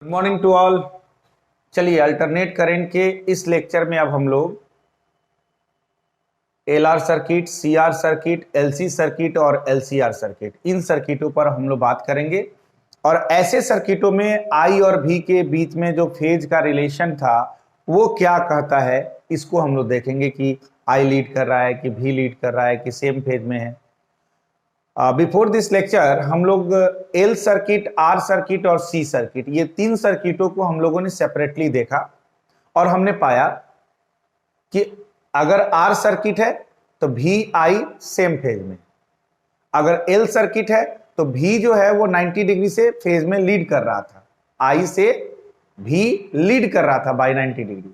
Good morning to all. चलिए alternate current के इस लेक्चर में अब हम लोग LR circuit, CR circuit, LC circuit और एलसीआर सर्किट, इन सर्किटों पर हम लोग बात करेंगे। और ऐसे सर्किटों में आई और भी के बीच में जो फेज का रिलेशन था वो क्या कहता है, इसको हम लोग देखेंगे कि आई लीड कर रहा है कि भी लीड कर रहा है कि सेम फेज में है। बिफोर दिस लेक्चर हम लोग एल सर्किट, आर सर्किट और सी सर्किट, ये तीन सर्किटों को हम लोगों ने सेपरेटली देखा और हमने पाया कि अगर आर सर्किट है तो भी आई सेम फेज में, अगर एल सर्किट है तो भी जो है वो 90 डिग्री से फेज में लीड कर रहा था, आई से भी लीड कर रहा था बाय 90 डिग्री।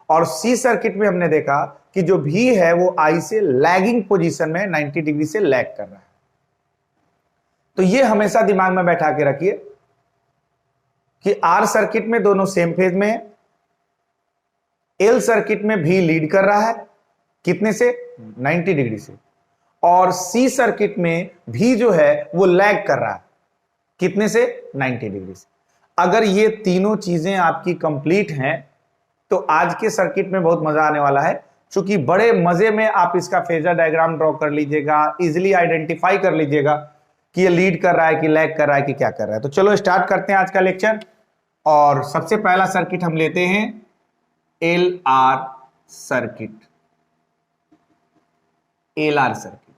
और सी सर्किट में हमने देखा कि जो भी है वो आई से लैगिंग पोजीशन में 90 डिग्री से लैग कर रहा है। तो ये हमेशा दिमाग में बैठा के रखिए कि आर सर्किट में दोनों सेम फेज में है, एल सर्किट में भी लीड कर रहा है कितने से, 90 डिग्री से, और सी सर्किट में भी जो है वो लैग कर रहा है कितने से, 90 डिग्री से। अगर ये तीनों चीजें आपकी कंप्लीट हैं तो आज के सर्किट में बहुत मजा आने वाला है, क्योंकि बड़े मजे में आप इसका फेजर डायग्राम ड्रॉ कर लीजिएगा, इजिली आइडेंटिफाई कर लीजिएगा कि ये लीड कर रहा है कि लैग कर रहा है कि क्या कर रहा है। तो चलो स्टार्ट करते हैं आज का लेक्चर। और सबसे पहला सर्किट हम लेते हैं L R circuit. L R circuit,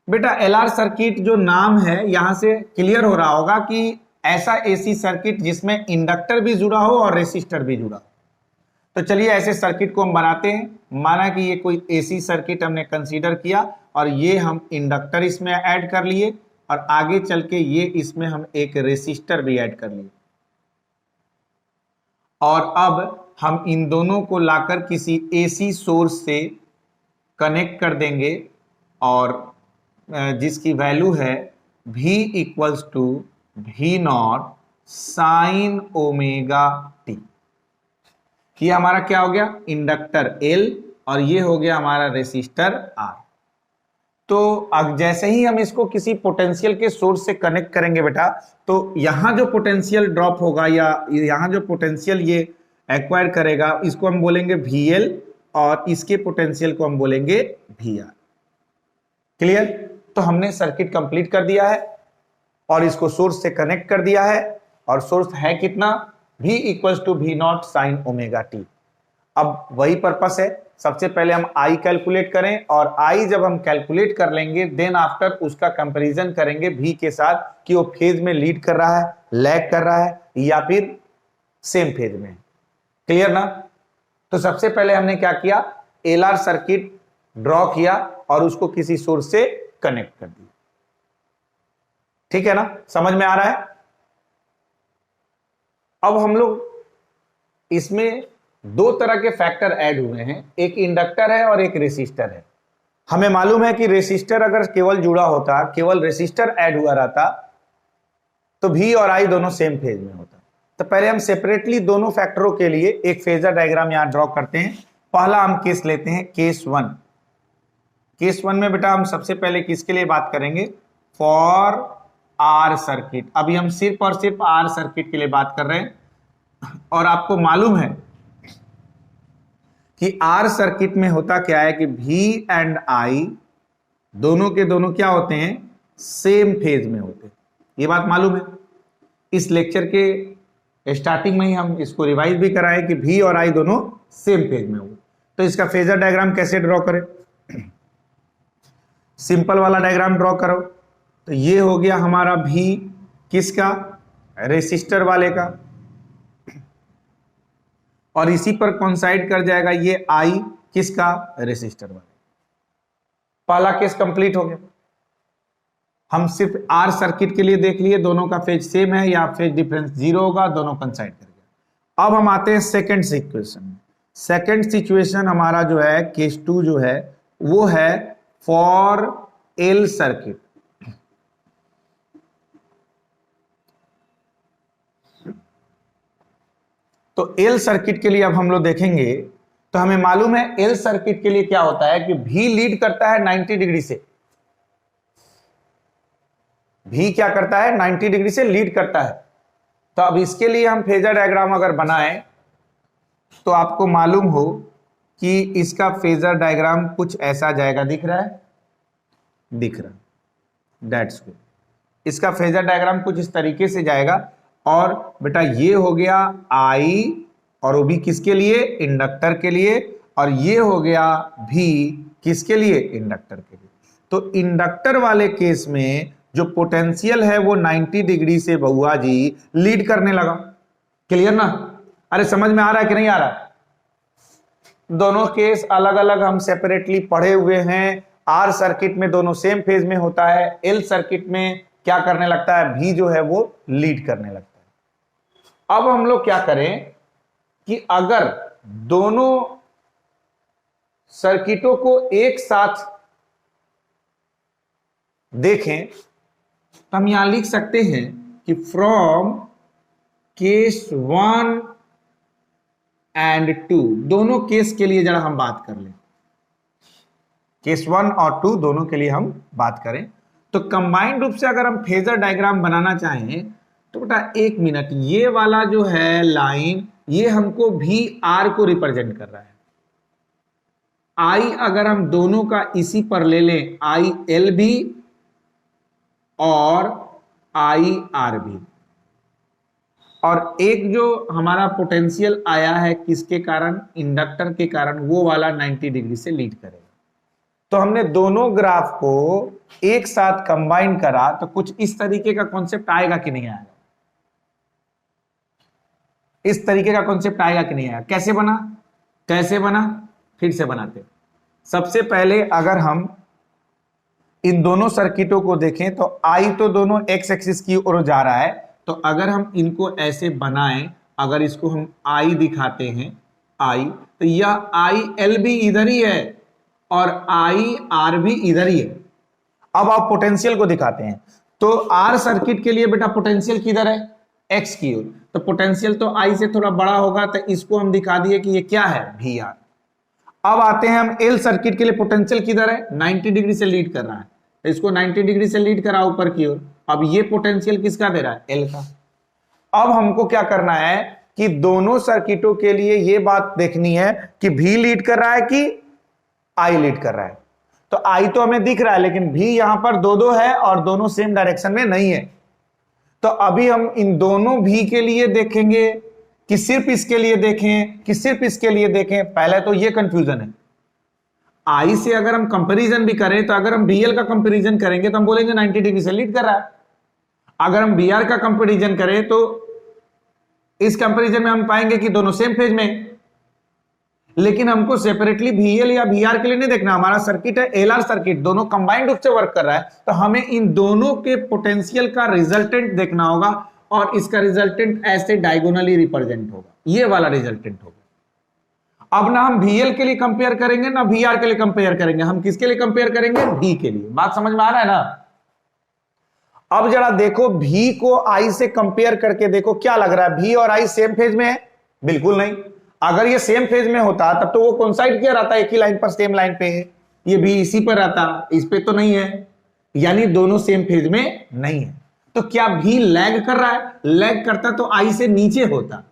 बेटा एल आर सर्किट जो नाम है यहां से क्लियर हो रहा होगा कि ऐसा एसी सर्किट जिसमें इंडक्टर भी जुड़ा हो और रेसिस्टर भी जुड़ा हो। तो चलिए ऐसे सर्किट को हम बनाते हैं। माना कि ये कोई एसी सर्किट हमने कंसीडर किया और ये हम इंडक्टर इसमें ऐड कर लिए और आगे चल के ये इसमें हम एक रेसिस्टर भी ऐड कर लिए, और अब हम इन दोनों को लाकर किसी एसी सोर्स से कनेक्ट कर देंगे और जिसकी वैल्यू है V equals to V naught sine omega T. ये हमारा क्या हो गया, इंडक्टर L, और ये हो गया हमारा रेसिस्टर R। तो अब जैसे ही हम इसको किसी पोटेंशियल के सोर्स से कनेक्ट करेंगे बेटा, तो यहां जो पोटेंशियल ड्रॉप होगा या यहां जो पोटेंशियल ये एक्वायर करेगा इसको हम बोलेंगे VL और इसके पोटेंशियल को हम बोलेंगे VR। क्लियर? तो हमने सर्किट कंप्लीट कर दिया है और इसको सोर्स से कनेक्ट कर दिया है, और सोर्स है कितना, V equals to V naught sine omega T. अब वही पर्पस है, सबसे पहले हम I कैलकुलेट करें और I जब हम कैलकुलेट कर लेंगे देन आफ्टर उसका कंपैरिजन करेंगे V के साथ कि वो फेज में लीड कर रहा है, लैग कर रहा है या फिर सेम फेज में। क्लियर ना? तो सबसे पहले हमने क्या किया, एलआर सर्किट ड्रॉ किया और उसको किसी सोर्स से कनेक्ट कर दिया। ठीक है ना, समझ में आ रहा है? अब हम लोग इसमें दो तरह के फैक्टर ऐड हुए हैं, एक इंडक्टर है और एक रेसिस्टर है। हमें मालूम है कि रेसिस्टर अगर केवल जुड़ा होता, केवल रेसिस्टर ऐड हुआ रहता तो V और I दोनों सेम फेज में होता। तो पहले हम सेपरेटली दोनों फैक्टरों के लिए एक फेजर डायग्राम यहां ड्रॉ करते हैं। पहला हम केस लेते हैं, केस वन। केस वन में बेटा हम सबसे पहले किसके लिए बात करेंगे, फॉर आर सर्किट। अभी हम सिर्फ और सिर्फ आर सर्किट के लिए बात कर रहे हैं। और आपको मालूम है कि आर सर्किट में होता क्या है कि V एंड I दोनों के दोनों क्या होते हैं, सेम फेज में होते हैं। ये बात मालूम है। इस लेक्चर के स्टार्टिंग में ही हम इसको रिवाइज भी कराए कि V और I दोनों सेम फेज में हो। तो इसका फेजर डायग्राम कैसे ड्रॉ करें, सिंपल वाला डायग्राम ड्रॉ करो। तो ये हो गया हमारा V किसका, रेसिस्टर वाले का, और इसी पर कोइंसाइड कर जाएगा ये I किसका, रेसिस्टर वाले। पहला केस कंप्लीट हो गया। हम सिर्फ आर सर्किट के लिए देख लिए, दोनों का फेज सेम है या फेज डिफरेंस 0 होगा, दोनों कोइंसाइड कर गया। अब हम आते हैं सेकंड सिचुएशन में। सेकंड सिचुएशन हमारा जो है केस 2 जो है वो है फॉर एल सर्किट। तो एल सर्किट के लिए अब हम लोग देखेंगे, तो हमें मालूम है एल सर्किट के लिए क्या होता है कि V लीड करता है 90 डिग्री से। V क्या करता है, 90 डिग्री से लीड करता है। तो अब इसके लिए हम फेजर डायग्राम अगर बनाएं तो आपको मालूम हो कि इसका फेजर डायग्राम कुछ ऐसा जाएगा, दिख रहा है, दिख रहा, दैट्स गुड। इसका फेजर डायग्राम कुछ इस तरीके से जाएगा, और बेटा ये हो गया आई, और वो भी किसके लिए, इंडक्टर के लिए, और ये हो गया भी किसके लिए, इंडक्टर के लिए। तो इंडक्टर वाले केस में जो पोटेंशियल है वो 90 डिग्री से बउआ जी लीड करने लगा। क्लियर ना? अरे समझ में आ रहा है कि नहीं आ रहा? दोनों केस अलग अलग हम सेपरेटली पढ़े हुए हैं। आर सर्किट में दोनों सेम फेज में होता है, एल सर्किट में क्या करने लगता है, भी जो है वो लीड करने लगता है। अब हम लोग क्या करें कि अगर दोनों सर्किटों को एक साथ देखें तो हम यहां लिख सकते हैं कि फ्रॉम केस 1 एंड 2, दोनों केस के लिए जरा हम बात कर लें, केस 1 और 2 दोनों के लिए हम बात करें। तो कंबाइंड रूप से अगर हम फेजर डायग्राम बनाना चाहें तो बेटा 1 मिनट, ये वाला जो है लाइन ये हमको भी आर को रिप्रेजेंट कर रहा है। आई अगर हम दोनों का इसी पर ले लें, आई एल भी और आई आर भी, और एक जो हमारा पोटेंशियल आया है किसके कारण, इंडक्टर के कारण, वो वाला 90 डिग्री से लीड करेगा। तो हमने दोनों ग्राफ को एक साथ कंबाइन करा तो कुछ इस तरीके का कॉन्सेप्ट आएगा कि नहीं आएगा, इस तरीके का कॉन्सेप्ट आएगा कि नहीं आएगा। कैसे बना, कैसे बना, फिर से बनाते। सबसे पहले अगर हम इन दोनों सर्किटों को देखें तो आई तो दोनों एक्स एक्सिस की ओर जा रहा है, तो अगर हम इनको ऐसे बनाएं, अगर इसको हम आई दिखाते हैं आई, तो यह आई एल भी इधर ही है और आई आर भी इधर ही है। अब आप पोटेंशियल को दिखाते हैं, तो आर सर्किट के लिए बेटा पोटेंशियल किधर है, एक्स की ओर, तो पोटेंशियल तो आई से थोड़ा बड़ा होगा, तो इसको हम दिखा दिए कि ये क्या है, वी आर। अब आते हैं हम एल सर्किट के लिए, पोटेंशियल किधर है, 90 डिग्री से लीड कर रहा है, तो इसको 90 डिग्री से लीड करा ऊपर की ओर। अब ये पोटेंशियल किसका दे रहा है, एल का। अब हमको क्या करना है कि दोनों सर्किटों के लिए ये बात देखनी है कि भी लीड कर रहा है कि आई लीड कर रहा है। तो आई तो हमें दिख रहा है, लेकिन भी यहां पर दो दो है और दोनों सेम डायरेक्शन में नहीं है। तो अभी हम इन दोनों भी के लिए देखेंगे कि सिर्फ इसके लिए देखें कि सिर्फ इसके लिए देखें, पहले तो ये कंफ्यूजन है। आई से अगर हम कंपैरिजन भी करें, तो अगर हम बीएल का कंपैरिजन करेंगे तो हम बोलेंगे 90 डिग्री से लीड कर रहा है। अगर हम बीआर का कंपैरिजन करें तो इस कंपैरिजन में हम पाएंगे कि दोनों सेम फेज में। लेकिन हमको सेपरेटली वीएल या वीआर के लिए नहीं देखना, हमारा सर्किट है एलआर सर्किट, दोनों कंबाइंड रूप से वर्क कर रहा है, तो हमें इन दोनों के पोटेंशियल का रिजल्टेंट देखना होगा, और इसका रिजल्टेंट ऐसे डायगोनली रिप्रेजेंट होगा, ये वाला रिजल्टेंट होगा। अब ना हम वीएल के लिए कंपेयर करेंगे ना वीआर के लिए कंपेयर करेंगे, हम किसके लिए कंपेयर करेंगे, वी के लिए। बात समझ में आ रहा है ना? अब जरा देखो, भी को आई से कंपेयर करके देखो, क्या लग रहा है, भी और आई सेम फेज में है? बिल्कुल नहीं। अगर ये सेम फेज में होता तब तो वो कोइंसाइड किया रहता, एक ही लाइन पर, सेम लाइन पे है, ये भी इसी पर रहता, इस पे तो नहीं है, यानी दोनों सेम फेज में नहीं है। तो क्या भी लैग कर रहा है? लैग करता तो आई से नीचे होता,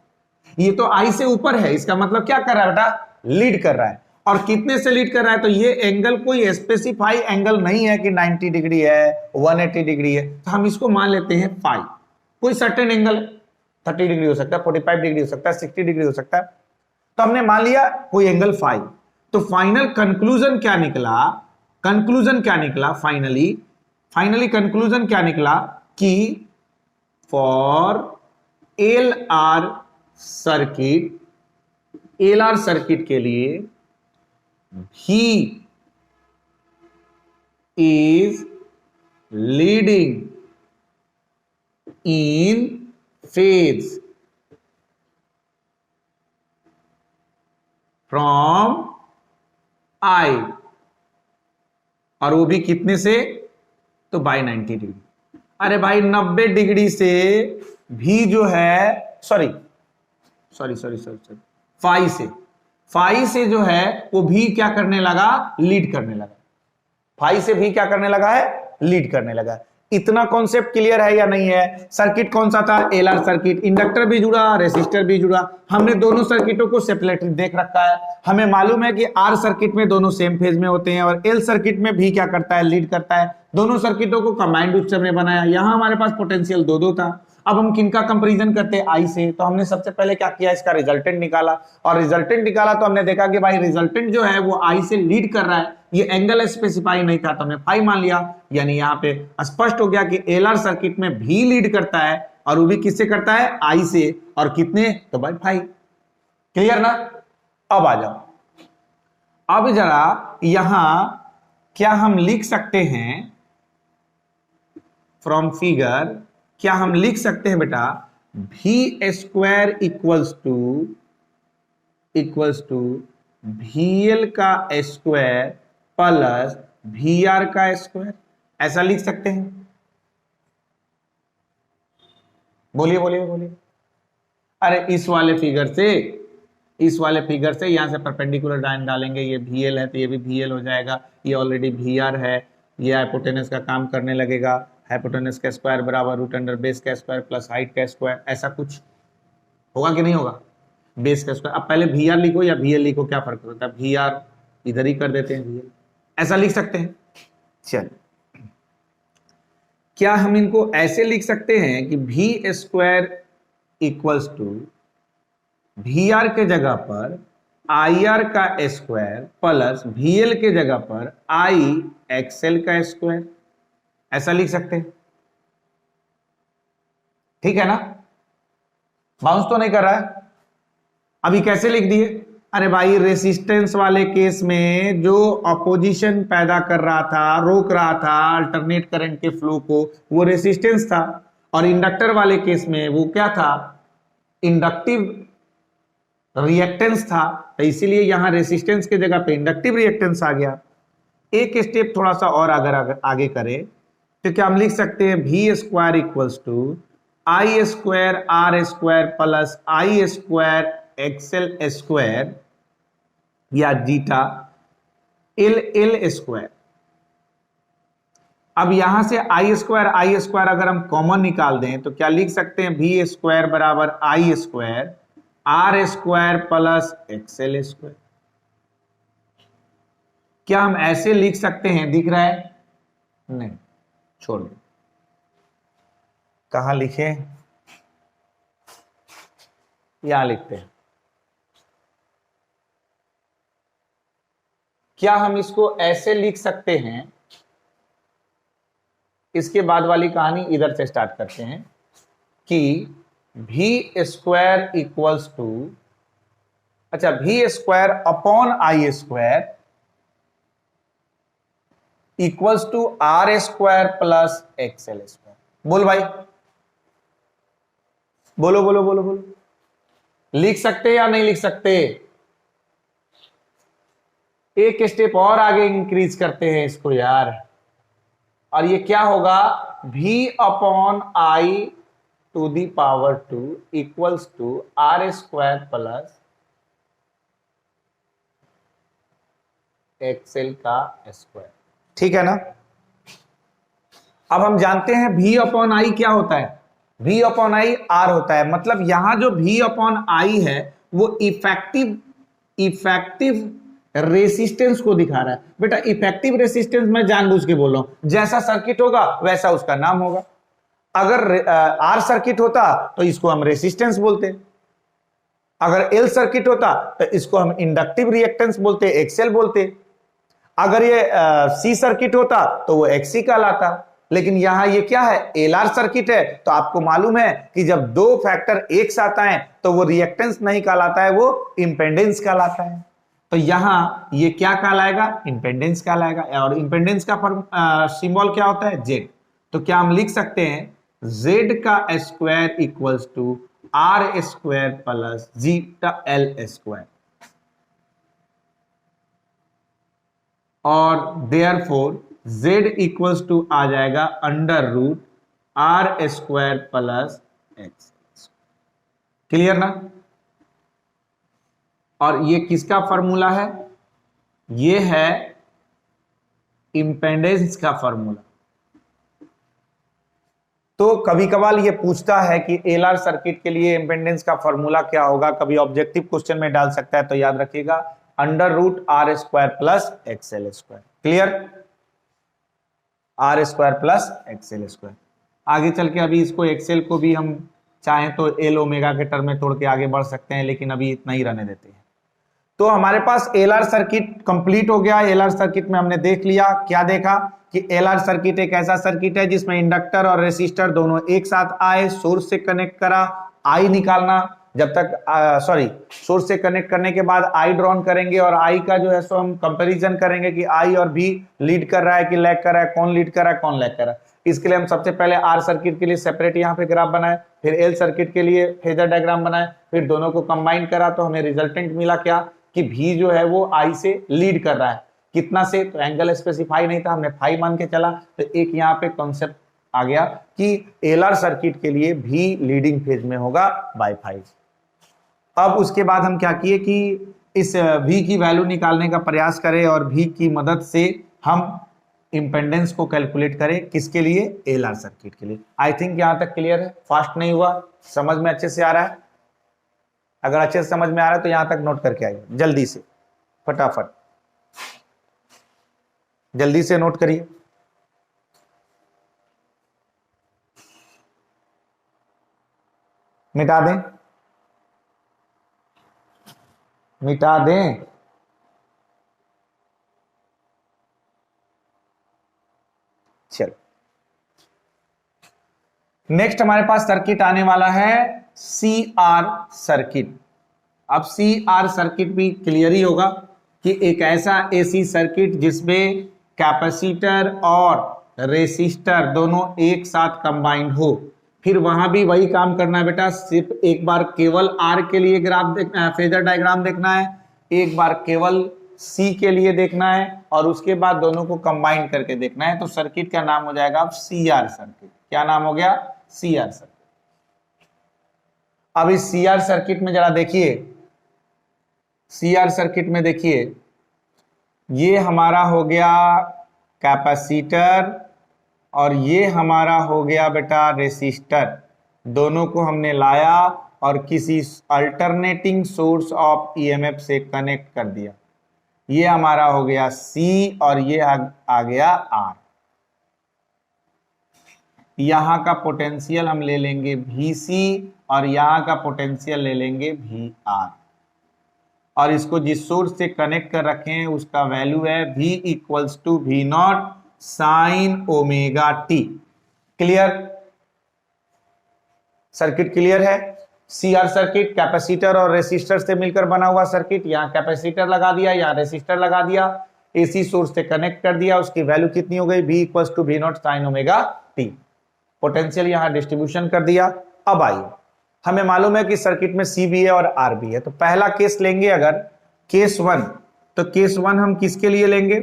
ये तो आई से ऊपर है, इसका मतलब क्या कर रहा है बेटा, लीड कर रहा है। और कितने से लीड कर रहा है? तो ये एंगल कोई स्पेसिफाई एंगल नहीं है कि 90 डिग्री है, 180 डिग्री है, तो हम इसको मान लेते हैं फाइव। कोई सर्टेन एंगल 30 डिग्री हो सकता है, 45 डिग्री हो सकता है, 60 डिग्री हो सकता है, तो हमने मान लिया कोई एंगल 5। तो फाइनल कंक्लूजन क्या निकला, कंक्लूजन क्या निकला, फाइनली कंक्लूजन क्या निकला कि फॉर एल आर सर्किट के लिए he is leading in phase from I, और वो भी कितने से, तो बाय 90 डिग्री। अरे भाई 90 डिग्री से भी जो है, सॉरी 5 से जो है वो भी क्या करने लगा, लीड करने लगा। 5 से भी क्या करने लगा है, लीड करने लगा। इतना कॉन्सेप्ट क्लियर है या नहीं है? सर्किट कौन सा था? एलआर सर्किट, इंडक्टर भी जुड़ा, रेसिस्टर भी जुड़ा। हमने दोनों सर्किटों को सेपरेटली देख रखा है। हमें मालूम है कि आर सर्किट में दोनों सेम फेज में होते हैं और एल सर्किट में भी क्या करता है? लीड करता है। दोनों सर्किटों को कंबाइंड रूप से हमने बनाया। यहां हमारे पास पोटेंशियल दो दो था। अब हम किनका कंपैरिजन करते हैं? आई से। तो हमने सबसे पहले क्या किया? इसका रिजल्टेंट निकाला, और रिजल्टेंट निकाला तो हमने देखा कि भाई रिजल्टेंट जो है वो आई से लीड कर रहा है। ये एंगल स्पेसिफाई नहीं था तो हमने फाई मान लिया। यानी यहाँ पे स्पष्ट हो गया कि एलआर सर्किट में भी लीड करता है, और वो भी किससे करता है? आई से। और कितने? तो भाई फाई। क्लियर ना? अब आ जाओ। अब जरा यहां क्या हम लिख सकते हैं फ्रॉम फिगर? क्या हम लिख सकते हैं बेटा भी स्क्वायर इक्वल्स टू VL का स्क्वायर प्लस VR का स्क्वायर? ऐसा लिख सकते हैं? बोलिए बोलिए बोलिए। अरे इस वाले फिगर से यहां से परपेंडिकुलर लाइन डालेंगे। ये VL है तो ये भी VL हो जाएगा। ये ऑलरेडी VR है। ये हाइपोटेनस का काम करने लगेगा। हाइपोटेनस का स्क्वायर बराबर रूट अंडर बेस का स्क्वायर प्लस हाइट का स्क्वायर। ऐसा कुछ होगा कि नहीं होगा? बेस का स्क्वायर। अब पहले VR लिखो या VL लिखो, क्या फर्क होता है? VR इधर ही कर देते हैं, VL ऐसा लिख सकते हैं। चल, क्या हम इनको ऐसे लिख सकते हैं कि V square equals to VR के जगह पर IR का स्क्वायर प्लस VL के जगह पर IXL का स्क्वायर? ऐसा लिख सकते हैं। ठीक है ना? बाउंस तो नहीं कर रहा है? अभी कैसे लिख दिए? अरे भाई रेसिस्टेंस वाले केस में जो अपोजिशन पैदा कर रहा था, रोक रहा था अल्टरनेट करंट के फ्लो को, वो रेसिस्टेंस था। और इंडक्टर वाले केस में वो क्या था? इंडक्टिव रिएक्टेंस था। तो इसीलिए यहां रेसिस्टेंस की जगह पे इंडक्टिव रिएक्टेंस आ गया। एक स्टेप थोड़ा सा और अगर आगे करें तो क्या हम लिख सकते हैं V square equals to I square R square plus I square XL square या जीटा LL स्क्वायर। अब यहां से I स्क्वायर अगर हम कॉमन निकाल दें तो क्या लिख सकते हैं? V स्क्वायर बराबर I square R square plus XL square. क्या हम ऐसे लिख सकते हैं? दिख रहा है? नहीं, छोड़ दो। कहां लिखे? यहां लिखते हैं। क्या हम इसको ऐसे लिख सकते हैं? इसके बाद वाली कहानी इधर से स्टार्ट करते हैं कि V स्क्वायर इक्वल्स टू, अच्छा V square upon I square equals to R square plus XL square. बोल भाई, बोलो बोलो बोलो बोलो। लिख सकते या नहीं लिख सकते? एक स्टेप और आगे इंक्रीज करते हैं इसको यार। और ये क्या होगा? V upon I to the power 2 equals to R square plus XL का स्क्वायर। ठीक है ना? अब हम जानते हैं V अपॉन I क्या होता है? V अपॉन I R होता है। मतलब यहां जो V अपॉन I है वो इफेक्टिव रेसिस्टेंस को दिखा रहा है। बेटा इफेक्टिव रेसिस्टेंस मैं जानबूझ के बोल रहा हूं, जैसा सर्किट होगा वैसा उसका नाम होगा। अगर आर सर्किट होता तो इसको हम रेसिस्टेंस बोलते, अगर एल सर्किट होता तो इसको हम इंडक्टिव रिएक्टेंस बोलते, एक्सएल बोलते। अगर ये सी सर्किट होता तो वो एक्सी कहलाता। लेकिन यहां ये क्या है? एलआर सर्किट है। तो आपको मालूम है कि जब दो फैक्टर एक साथ आए तो वो रिएक्टेंस नहीं कहलाता है, वो इंपेंडेंस कहलाता है। तो यहां ये क्या कहलाएगा? इंपेंडेंस कहलाएगा। और इंपेंडेंस का सिंबल क्या होता है? जेड। तो क्या हम लिख सकते हैं जेड का square equals to R square plus zeta L square, और देयरफॉर जेड इक्वल्स टू आ जाएगा under root R square plus X. Clear ना? और ये किसका फॉर्मूला है? ये है इंपेंडेंस का फॉर्मूला। तो कभी कभार ये पूछता है कि एलआर सर्किट के लिए इम्पीडेंस का फॉर्मूला क्या होगा, कभी ऑब्जेक्टिव क्वेश्चन में डाल सकता है, तो याद रखिएगा √r² plus XL²। Clear? r² plus XL²। आगे चल के अभी इसको एक्सेल को भी हम चाहें तो एल ओमेगा के टर्म में तोड़ के आगे बढ़ सकते हैं, लेकिन अभी इतना ही रहने देते हैं। तो हमारे पास एलआर सर्किट कंप्लीट हो गया। एलआर सर्किट में हमने देख लिया, क्या देखा कि एलआर सर्किट एक ऐसा सर्किट है जिसमें इंडक्टर और रेसिस्टर दोनों एक साथ आए, सोर्स से कनेक्ट करा, आई निकालना, जब तक सोर्स से कनेक्ट करने के बाद आई ड्रॉन करेंगे और आई का जो है सो हम कंपैरिजन करेंगे कि आई और भी लीड कर रहा है कि लैग कर रहा है, कौन लीड कर रहा है कौन लैग कर रहा है। इसके लिए हम सबसे पहले आर सर्किट के लिए सेपरेट यहाँ पे ग्राफ बनाए, फिर एल सर्किट के लिए फेजर डायग्राम बनाए, फिर दोनों को कंबाइन करा तो हमें रिजल्टेंट मिला क्या कि भी जो है वो आई से लीड कर रहा है। कितना से? तो एंगल स्पेसिफाई नहीं था, हमने फाई मान के चला, तो एक यहाँ पे कॉन्सेप्ट आ गया कि एलआर सर्किट के लिए भी लीडिंग फेज में होगा बाय फाई। अब उसके बाद हम क्या किए कि इस V की वैल्यू निकालने का प्रयास करें और V की मदद से हम इंपेडेंस को कैलकुलेट करें, किसके लिए? एलआर सर्किट के लिए। आई थिंक यहां तक क्लियर है, फास्ट नहीं हुआ, समझ में अच्छे से आ रहा है। अगर अच्छे से समझ में आ रहा है तो यहां तक नोट करके आइए, जल्दी से, फटाफट जल्दी से नोट करिए। मिटा दें, मिटा दें। चलो, नेक्स्ट हमारे पास सर्किट आने वाला है CR सर्किट। अब CR सर्किट भी क्लियर ही होगा कि एक ऐसा AC सर्किट जिसमें कैपेसिटर और रेसिस्टर दोनों एक साथ कंबाइंड हो। फिर वहां भी वही काम करना है बेटा, सिर्फ एक बार केवल R के लिए ग्राफ देखना है, फेजर डायग्राम देखना है, एक बार केवल C के लिए देखना है और उसके बाद दोनों को कंबाइन करके देखना है। तो सर्किट का नाम हो जाएगा अब CR सर्किट। क्या नाम हो गया? CR circuit. अब इस CR सर्किट में जरा देखिए, CR सर्किट में देखिए, ये हमारा हो गया कैपेसिटर और ये हमारा हो गया बेटा रेसिस्टर। दोनों को हमने लाया और किसी अल्टरनेटिंग सोर्स ऑफ ईएमएफ से कनेक्ट कर दिया। ये हमारा हो गया C और ये आ गया R। यहां का पोटेंशियल हम ले लेंगे VC और यहां का पोटेंशियल ले लेंगे VR और इसको जिस सोर्स से कनेक्ट कर रखे हैं उसका वैल्यू है V = V0 sin ω t। Clear? Circuit clear है? CR सर्किट कैपेसिटर और रेसिस्टर से मिलकर बना हुआ सर्किट। यहां कैपेसिटर लगा दिया, यहां रेसिस्टर लगा दिया, AC सोर्स से कनेक्ट कर दिया, उसकी वैल्यू कितनी हो गई? V = V0 sin ω t। Potential यहां डिस्ट्रीब्यूशन कर दिया। अब आइए, हमें मालूम है कि सर्किट में C भी है और R भी है, तो पहला केस लेंगे अगर केस 1, तो केस 1 हम किसके लिए लेंगे?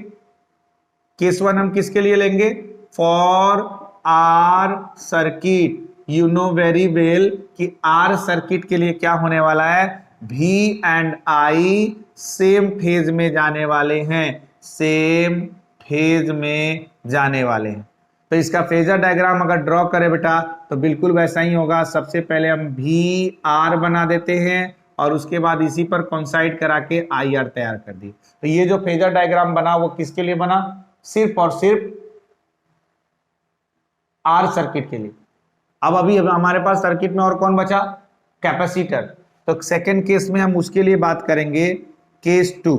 केस 1 हम किसके लिए लेंगे? For R circuit. You know very well कि R सर्किट के लिए क्या होने वाला है? V and I same phase में जाने वाले हैं, सेम फेज में जाने वाले हैं। तो इसका फेजर डायग्राम अगर ड्रॉ करें बेटा तो बिल्कुल वैसा ही होगा। सबसे पहले हम VR बना देते हैं और उसके बाद इसी पर कोइंसाइड करा के IR तैयार कर दी। तो ये जो फेजर डायग्राम बना वो किसके लिए बना? सिर्फ और सिर्फ R सर्किट के लिए। अब अभी हमारे पास सर्किट में और कौन बचा? कैपेसिटर। तो सेकंड केस में हम उसके लिए बात करेंगे, केस 2।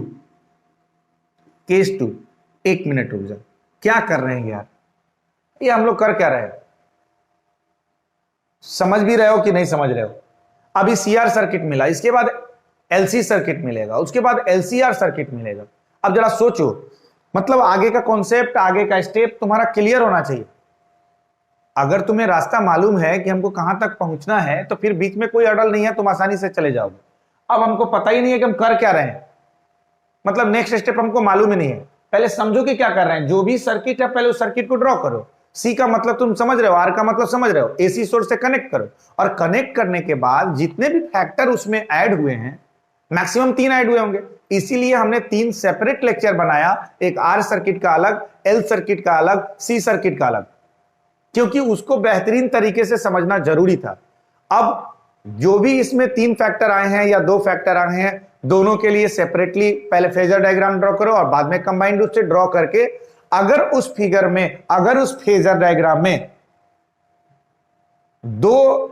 केस 2, एक मिनट रुक जाओ, क्या कर रहे हैं यार? ये हम लोग कर क्या रहे हैं? समझ भी रहे हो कि नहीं समझ रहे हो? अभी CR सर्किट मिला, इसके बाद LC सर्किट मिलेगा, उसके बाद LCR सर्किट मिलेगा। अब जरा सोचो, मतलब आगे का कॉन्सेप्ट, आगे का स्टेप तुम्हारा क्लियर होना चाहिए। अगर तुम्हें रास्ता मालूम है कि हमको कहां तक पहुंचना है तो फिर बीच में कोई अड़ल नहीं है, तुम आसानी से चले जाओगे। अब हमको पता ही नहीं है कि हम कर क्या रहे हैं, मतलब नेक्स्ट स्टेप हमको मालूम ही नहीं है। पहले समझो कि क्या कर रहे हैं। जो भी सर्किट है पहले उस सर्किट को ड्रॉ करो। C का मतलब तुम समझ रहे हो, R का मतलब समझ रहे हो, AC सोर्स से कनेक्ट करो और कनेक्ट करने के बाद जितने भी फैक्टर उसमें ऐड हुए हैं, मैक्सिमम 3 ऐड हुए होंगे, इसीलिए हमने 3 सेपरेट लेक्चर बनाया, एक R सर्किट का अलग, L सर्किट का अलग, C सर्किट का अलग। क्योंकि उसको बेहतरीन तरीके से समझना जरूरी था। अब जो भी इसमें 3 फैक्टर आए हैं या 2 फैक्टर आए हैं, दोनों के लिए सेपरेटली पहले फेजर डायग्राम ड्रॉ करो और बाद में कंबाइंड रूप से ड्रॉ करके अगर उस फिगर में, अगर उस फेजर डायग्राम में 2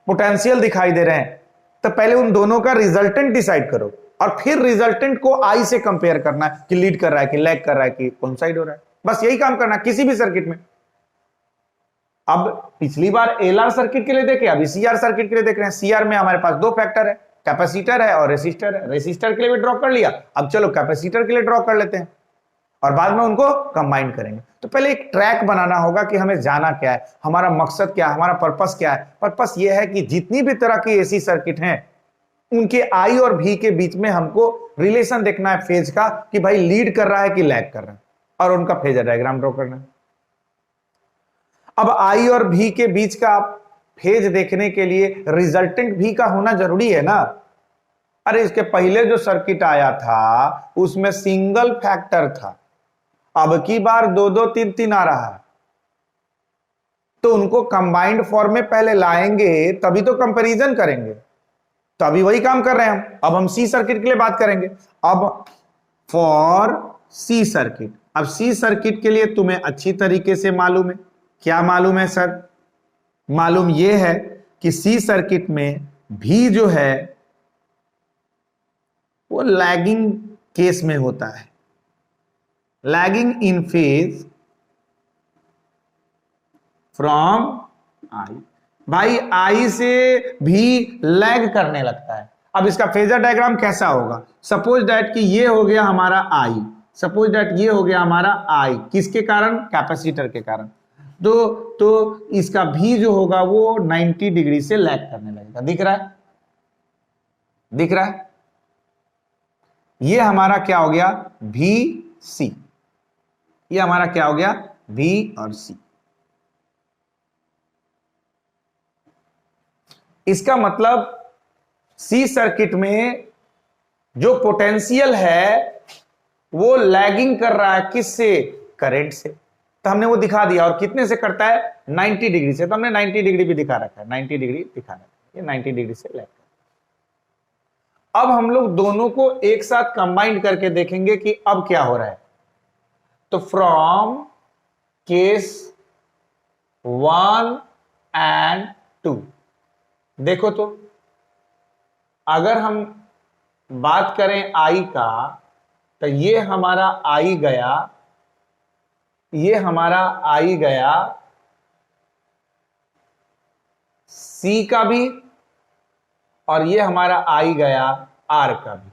पोटेंशियल दिखाई दे रहे हैं तो पहले उन दोनों का रिजल्टेंट डिसाइड करो और फिर रिजल्टेंट को आई से कंपेयर करना है कि लीड कर रहा है कि लैग कर रहा है कि कोइंसाइड हो रहा है। बस यही काम करना किसी भी सर्किट में। अब पिछली बार एलआर सर्किट के लिए देखे, अभी सीआर सर्किट के लिए देख रहे हैं। सीआर में हमारे पास 2 फैक्टर है, कैपेसिटर है और रेसिस्टर है। रेसिस्टर के लिए भी ड्रॉ कर लिया, अब चलो कैपेसिटर के लिए ड्रॉ कर लेते हैं और बाद में उनको कंबाइन करेंगे। तो पहले एक ट्रैक बनाना होगा कि हमें जाना क्या है, हमारा मकसद क्या है, हमारा पर्पस क्या है। पर्पस यह है कि जितनी भी तरह की एसी सर्किट हैं उनके आई और भी के बीच में हमको रिलेशन देखना है फेज का, कि भाई लीड कर रहा है कि लैग कर रहा है, और उनका फेजर डायग्राम ड्रॉ करना है। अब आई और भी के बीच का फेज देखने के लिए रिजल्टेंट भी का होना जरूरी है ना। अरे इसके पहले जो सर्किट आया था उसमें सिंगल फैक्टर था, अब की बार 2-2 3-3 आ रहा है, तो उनको कंबाइंड फॉर्म में पहले लाएंगे तभी तो कंपैरिजन करेंगे। तो अभी वही काम कर रहे हैं हम। अब हम सी सर्किट के लिए बात करेंगे। अब फॉर सी सर्किट, अब सी सर्किट के लिए तुम्हें अच्छी तरीके से मालूम है। क्या मालूम है सर? मालूम यह है कि सी सर्किट में भी जो है वो लैगिंग केस में होता है, lagging in phase from I. भाई आई से भी लैग करने लगता है। अब इसका फेजर डायग्राम कैसा होगा? सपोज दैट कि ये हो गया हमारा आई, सपोज दैट ये हो गया हमारा आई, किसके कारण? कैपेसिटर के कारण। तो इसका भी जो होगा वो 90 डिग्री से लैग करने लगेगा। दिख रहा है? दिख रहा है? ये हमारा क्या हो गया? भी सी। ये हमारा क्या हो गया? भी और सी। इसका मतलब सी सर्किट में जो पोटेंशियल है वो लैगिंग कर रहा है किससे? करंट से। तो हमने वो दिखा दिया। और कितने से करता है? 90 डिग्री से। तो हमने 90 डिग्री भी दिखा रखा है, 90 डिग्री दिखा रखा है, ये 90 डिग्री से लैग कर। अब हम लोग दोनों को एक साथ कंबाइन करके देखेंगे कि अब क्या हो रहा है। तो फ्रॉम केस 1 एंड 2 देखो, तो अगर हम बात करें आई का, तो ये हमारा आई गया, ये हमारा आई गया सी का भी, और ये हमारा आई गया आर का भी।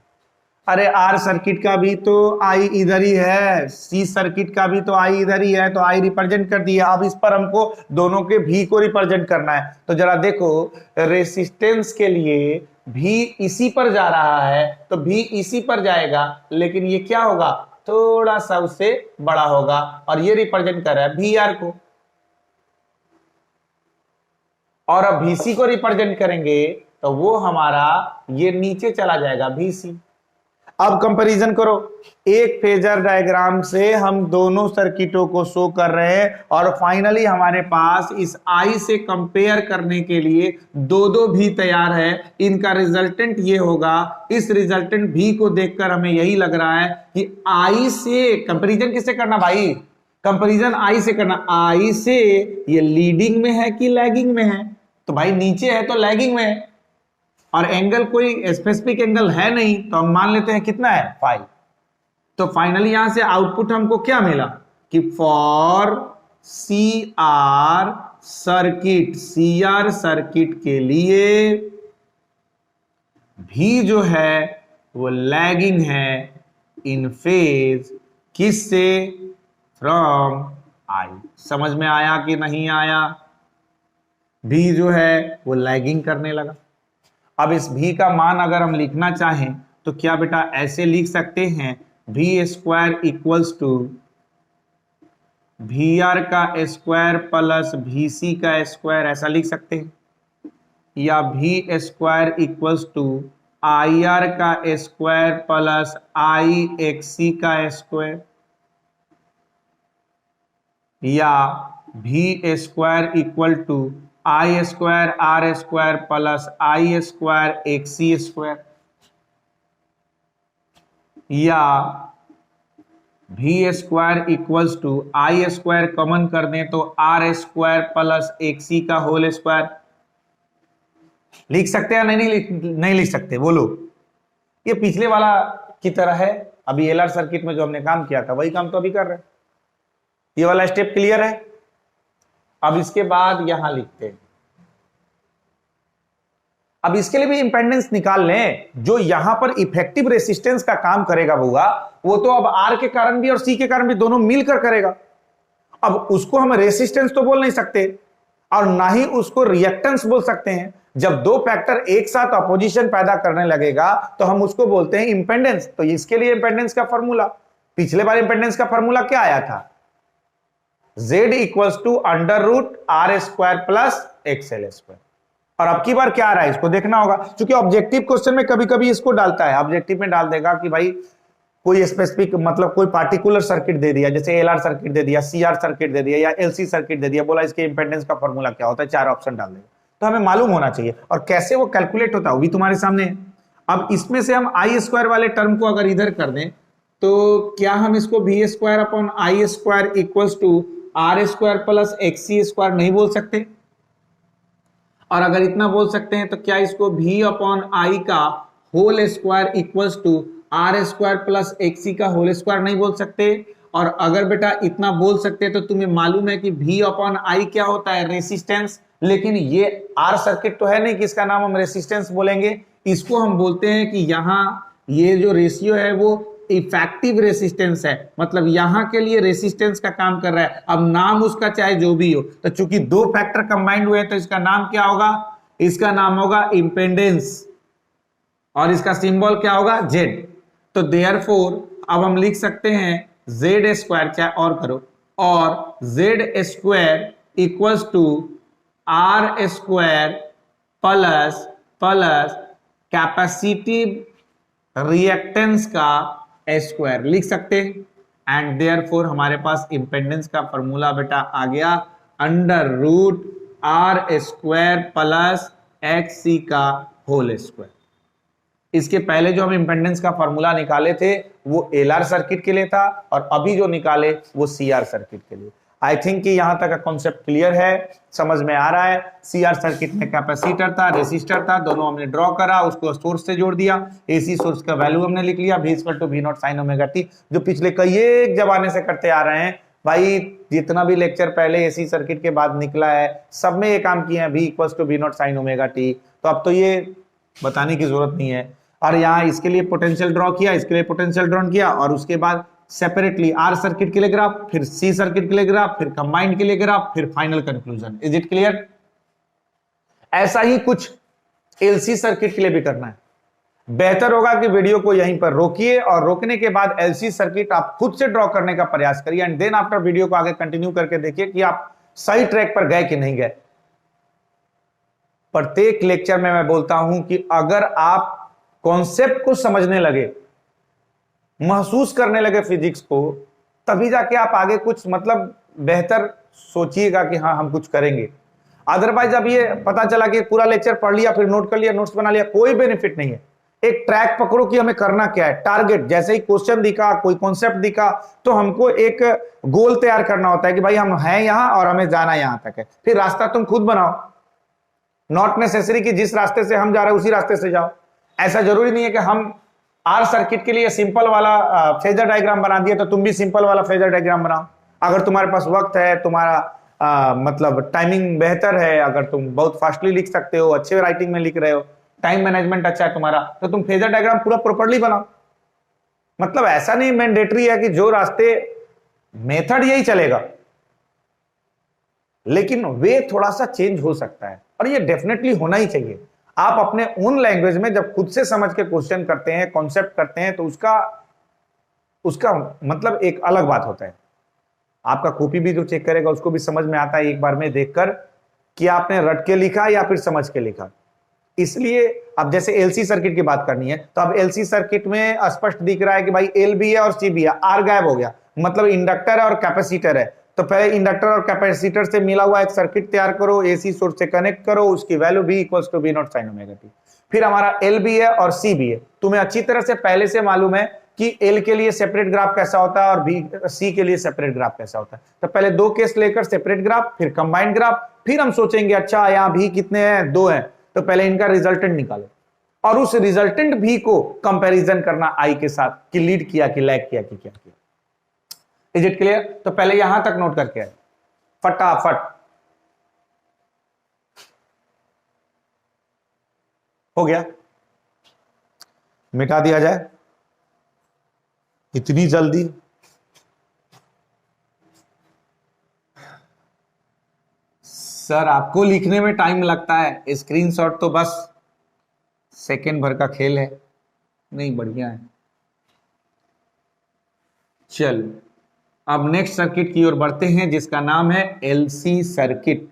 अरे आर सर्किट का भी तो आई इधर ही है, सी सर्किट का भी तो आई इधर ही है, तो आई रिप्रेजेंट कर दिया। अब इस पर हमको दोनों के भी को रिप्रेजेंट करना है। तो जरा देखो, रेसिस्टेंस के लिए भी इसी पर जा रहा है तो भी इसी पर जाएगा, लेकिन ये क्या होगा? थोड़ा सा उससे बड़ा होगा, और ये रिप्रेजेंट कर रहा है भी आर को। और अब VC को रिप्रेजेंट करेंगे तो वो हमारा ये नीचे चला जाएगा VC। अब कंपैरिजन करो, एक फेजर डायग्राम से हम दोनों सर्किटों को शो कर रहे हैं, और फाइनली हमारे पास इस आई से कंपेयर करने के लिए दो भी तैयार है। इनका रिजल्टेंट ये होगा। इस रिजल्टेंट भी को देखकर हमें यही लग रहा है कि आई से कंपैरिजन किससे करना भाई? कंपैरिजन आई से करना। आई से ये लीडिंग में है कि लैगिंग में है? तो भाई नीचे है तो लैगिंग में है, और एंगल कोई स्पेसिफिक एंगल है नहीं, तो हम मान लेते हैं कितना है? 5। तो फाइनली यहां से आउटपुट हमको क्या मिला कि for C R circuit, CR circuit के लिए भी जो है वो लैगिंग है इन फेज किससे? From I. समझ में आया कि नहीं आया? भी जो है वो लैगिंग करने लगा। अब इस भी का मान अगर हम लिखना चाहें तो क्या बेटा ऐसे लिख सकते हैं? भी square equals to V R का स्क्वायर प्लस वी सी का स्क्वायर, ऐसा लिख सकते हैं। या भी square equals to I R का square plus I X C का स्क्वायर, या V square equal to I square R square plus I square XC square, या V square equals to I square common कर दें तो R square plus XC का whole square. लिख सकते हैं नहीं लिख सकते, बोलो। ये पिछले वाला की तरह है, अभी एलआर सर्किट में जो हमने काम किया था वही काम तो अभी कर रहे हैं। ये वाला स्टेप क्लियर है। अब इसके बाद यहां लिखते हैं, अब इसके लिए भी इंपेडेंस निकाल लें। जो यहां पर इफेक्टिव रेसिस्टेंस का काम करेगा बुआ, वो तो अब आर के कारण भी और सी के कारण भी दोनों मिलकर करेगा। अब उसको हम रेसिस्टेंस तो बोल नहीं सकते और ना ही उसको रिएक्टेंस बोल सकते हैं। जब दो फैक्टर एक साथ अपोजिशन पैदा करने लगेगा तो हम उसको बोलते हैं इंपेडेंस। तो इसके लिए इंपेडेंस का फॉर्मूला, पिछले बार इंपेडेंस का फॉर्मूला क्या आया था? Z equals to under root R square plus XL square. और अब की बार क्या आ रहा है इसको देखना होगा, क्योंकि ऑब्जेक्टिव क्वेश्चन में कभी कभी इसको डालता है। ऑब्जेक्टिव में डाल देगा कि भाई कोई स्पेसिफिक मतलब कोई पार्टिकुलर सर्किट दे दिया, जैसे एलआर सर्किट दे दिया, सीआर सर्किट दे दिया या एलसी सर्किट दे दिया, बोला इसके इंपेडेंस का फॉर्मूला क्या होता है, 4 ऑप्शन डाल देगा। तो हमें मालूम होना चाहिए और कैसे वो कैलकुलेट होता है वो भी तुम्हारे सामने है। अब इसमें से हम आई स्क्वायर वाले टर्म को अगर इधर कर दें तो क्या हम इसको V square upon I square equals to R square plus XC square नहीं बोल सकते? और अगर इतना बोल सकते हैं तो क्या इसको v अपॉन आई का whole square equals to R square plus XC का होल स्क्वायर नहीं बोल सकते? और अगर बेटा इतना बोल सकते हैं तो तुम्हें मालूम है कि v अपॉन आई क्या होता है? रेसिस्टेंस। लेकिन ये आर सर्किट तो है नहीं कि इसका नाम हम रेसिस्टेंस बोलेंगे। इसको हम बोलते हैं कि यहाँ ये जो रेशियो है वो इफेक्टिव रेसिस्टेंस है, मतलब यहां के लिए रेसिस्टेंस का काम कर रहा है। अब नाम उसका चाहे जो भी हो, तो चूंकि दो फैक्टर कंबाइंड हुए हैं तो इसका नाम क्या होगा? इसका नाम होगा इंपेडेंस और इसका सिंबल क्या होगा? Z। तो देयरफॉर अब हम लिख सकते हैं Z स्क्वायर, चाहे और करो, और Z square equals to R square plus capacitive reactance का स्क्वायर लिख सकते हैं। एंड देयरफॉर हमारे पास इंपेडेंस का फॉर्मूला बेटा आ गया under root R square plus XC का होल स्क्वायर। इसके पहले जो हम इंपेडेंस का फॉर्मूला निकाले थे वो एलआर सर्किट के लिए था और अभी जो निकाले वो सीआर सर्किट के लिए। आई थिंक कि यहां तक का कॉन्सेप्ट क्लियर है, समझ में आ रहा है। सीआर सर्किट में कैपेसिटर था, रेसिस्टर था, दोनों हमने ड्रॉ करा, उसको सोर्स से जोड़ दिया, एसी सोर्स का वैल्यू हमने लिख लिया V equal to V0 sine omega T, जो पिछले कई एक जमाने से करते आ रहे हैं। भाई जितना भी लेक्चर पहले एसी सर्किट के बाद निकला है सब में ये काम किए हैं, V equal to V0 sine omega T. तो अब तो ये बताने की जरूरत नहीं है। और यहाँ इसके लिए पोटेंशियल ड्रॉ किया, इसके लिए पोटेंशियल ड्रॉ किया और उसके बाद सेपरेटली आर सर्किट के लिए ग्राफ, फिर सी सर्किट के लिए ग्राफ, फिर कंबाइंड के लिए ग्राफ, फिर final conclusion. Is it clear? ऐसा ही कुछ एलसी सर्किट के लिए भी करना है। बेहतर होगा कि वीडियो को यहीं पर रोकिए और रोकने के बाद एलसी सर्किट आप खुद से ड्रॉ करने का प्रयास करिए एंड देन आफ्टर वीडियो को आगे कंटिन्यू करके देखिए कि आप सही ट्रैक पर गए कि नहीं गए। प्रत्येक लेक्चर में मैं बोलता हूं कि अगर आप कॉन्सेप्ट को समझने लगे, महसूस करने लगे फिजिक्स को, तभी जाके आप आगे कुछ मतलब बेहतर सोचिएगा कि हाँ हम कुछ करेंगे। अदरवाइज अब ये पता चला कि पूरा लेक्चर पढ़ लिया फिर नोट कर लिया, नोट्स बना लिया, कोई बेनिफिट नहीं है। एक ट्रैक पकड़ो कि हमें करना क्या है, टारगेट। जैसे ही क्वेश्चन दिखा, कोई कॉन्सेप्ट दिखा, तो हमको एक गोल तैयार करना होता है कि भाई हम हैं यहां और हमें जाना यहां तक है। फिर रास्ता तुम खुद बनाओ, नॉट नेसेसरी कि जिस रास्ते से हम जा रहे हैं उसी रास्ते से जाओ। ऐसा जरूरी नहीं है कि हम आर सर्किट के लिए सिंपल वाला फेजर डायग्राम बना दिए तो तुम भी सिंपल वाला फेजर डायग्राम बनाओ। अगर तुम्हारे पास वक्त है, तुम्हारा मतलब टाइमिंग बेहतर है, अगर तुम बहुत फास्टली लिख सकते हो, अच्छे राइटिंग में लिख रहे हो, टाइम मैनेजमेंट अच्छा है तुम्हारा, तो तुम फेजर डायग्राम पूरा प्रॉपर्ली बनाओ। मतलब ऐसा नहीं मैंडेटरी है कि जो रास्ते मेथड यही चलेगा, लेकिन वे थोड़ा सा चेंज हो सकता है और ये डेफिनेटली होना ही चाहिए। आप अपने ओन लैंग्वेज में जब खुद से समझ के क्वेश्चन करते हैं, कॉन्सेप्ट करते हैं, तो उसका मतलब एक अलग बात होता है। आपका कॉपी भी जो चेक करेगा उसको भी समझ में आता है एक बार में देखकर कि आपने रट के लिखा या फिर समझ के लिखा। इसलिए अब जैसे एलसी सर्किट की बात करनी है तो अब एलसी सर्किट में स्पष्ट दिख रहा है कि भाई एल भी है और सी भी है, आर गायब हो गया, मतलब इंडक्टर है और कैपेसिटर है। तो पहले इंडक्टर और कैपेसिटर से मिला हुआ एक सर्किट तैयार करो, एसी सोर्स से कनेक्ट करो, उसकी value V equals to V naught sine omega T. फिर हमारा L भी है और C भी है। तुम्हें अच्छी तरह से पहले से मालूम है कि L के लिए सेपरेट ग्राफ कैसा होता है और C के लिए सेपरेट ग्राफ कैसा होता है। तो पहले दो केस लेकर सेपरेट ग्राफ, फिर कंबाइंड ग्राफ, फिर हम सोचेंगे अच्छा यहाँ भी कितने हैं, 2 हैं, तो पहले इनका रिजल्टेंट निकालो और उस रिजल्टेंट भी को कंपैरिजन करना I के साथ कि लीड किया कि लैग किया कि क्या किया। Is it clear? तो पहले यहां तक नोट करके आए फटाफट। हो गया, मिटा दिया जाए इतनी जल्दी? सर आपको लिखने में टाइम लगता है, स्क्रीनशॉट तो बस सेकेंड भर का खेल है। नहीं, बढ़िया है। चलो अब नेक्स्ट सर्किट की ओर बढ़ते हैं जिसका नाम है एलसी सर्किट।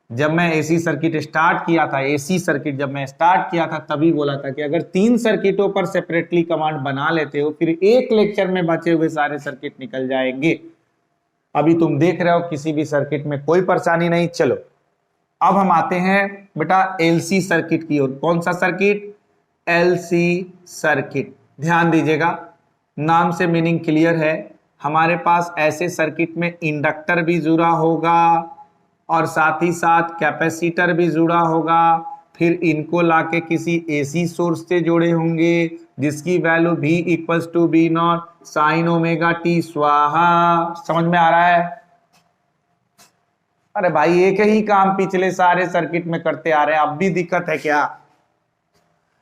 जब मैं एसी सर्किट स्टार्ट किया था, एसी सर्किट जब मैं स्टार्ट किया था तभी बोला था कि अगर 3 सर्किटों पर सेपरेटली कमांड बना लेते हो फिर एक लेक्चर में बचे हुए सारे सर्किट निकल जाएंगे। अभी तुम देख रहे हो किसी भी सर्किट में कोई परेशानी नहीं। चलो अब हम आते हैं बेटा एलसी सर्किट की ओर। कौन सा सर्किट? LC circuit. ध्यान दीजिएगा, नाम से मीनिंग क्लियर है। हमारे पास ऐसे सर्किट में इंडक्टर भी जुड़ा होगा और साथ ही साथ कैपेसिटर भी जुड़ा होगा, फिर इनको लाके किसी एसी सोर्स से जोड़े होंगे जिसकी value V equals to V naught sine omega T स्वाहा। समझ में आ रहा है? अरे भाई एक ही काम पिछले सारे सर्किट में करते आ रहे हैं, अब भी दिक्कत है क्या?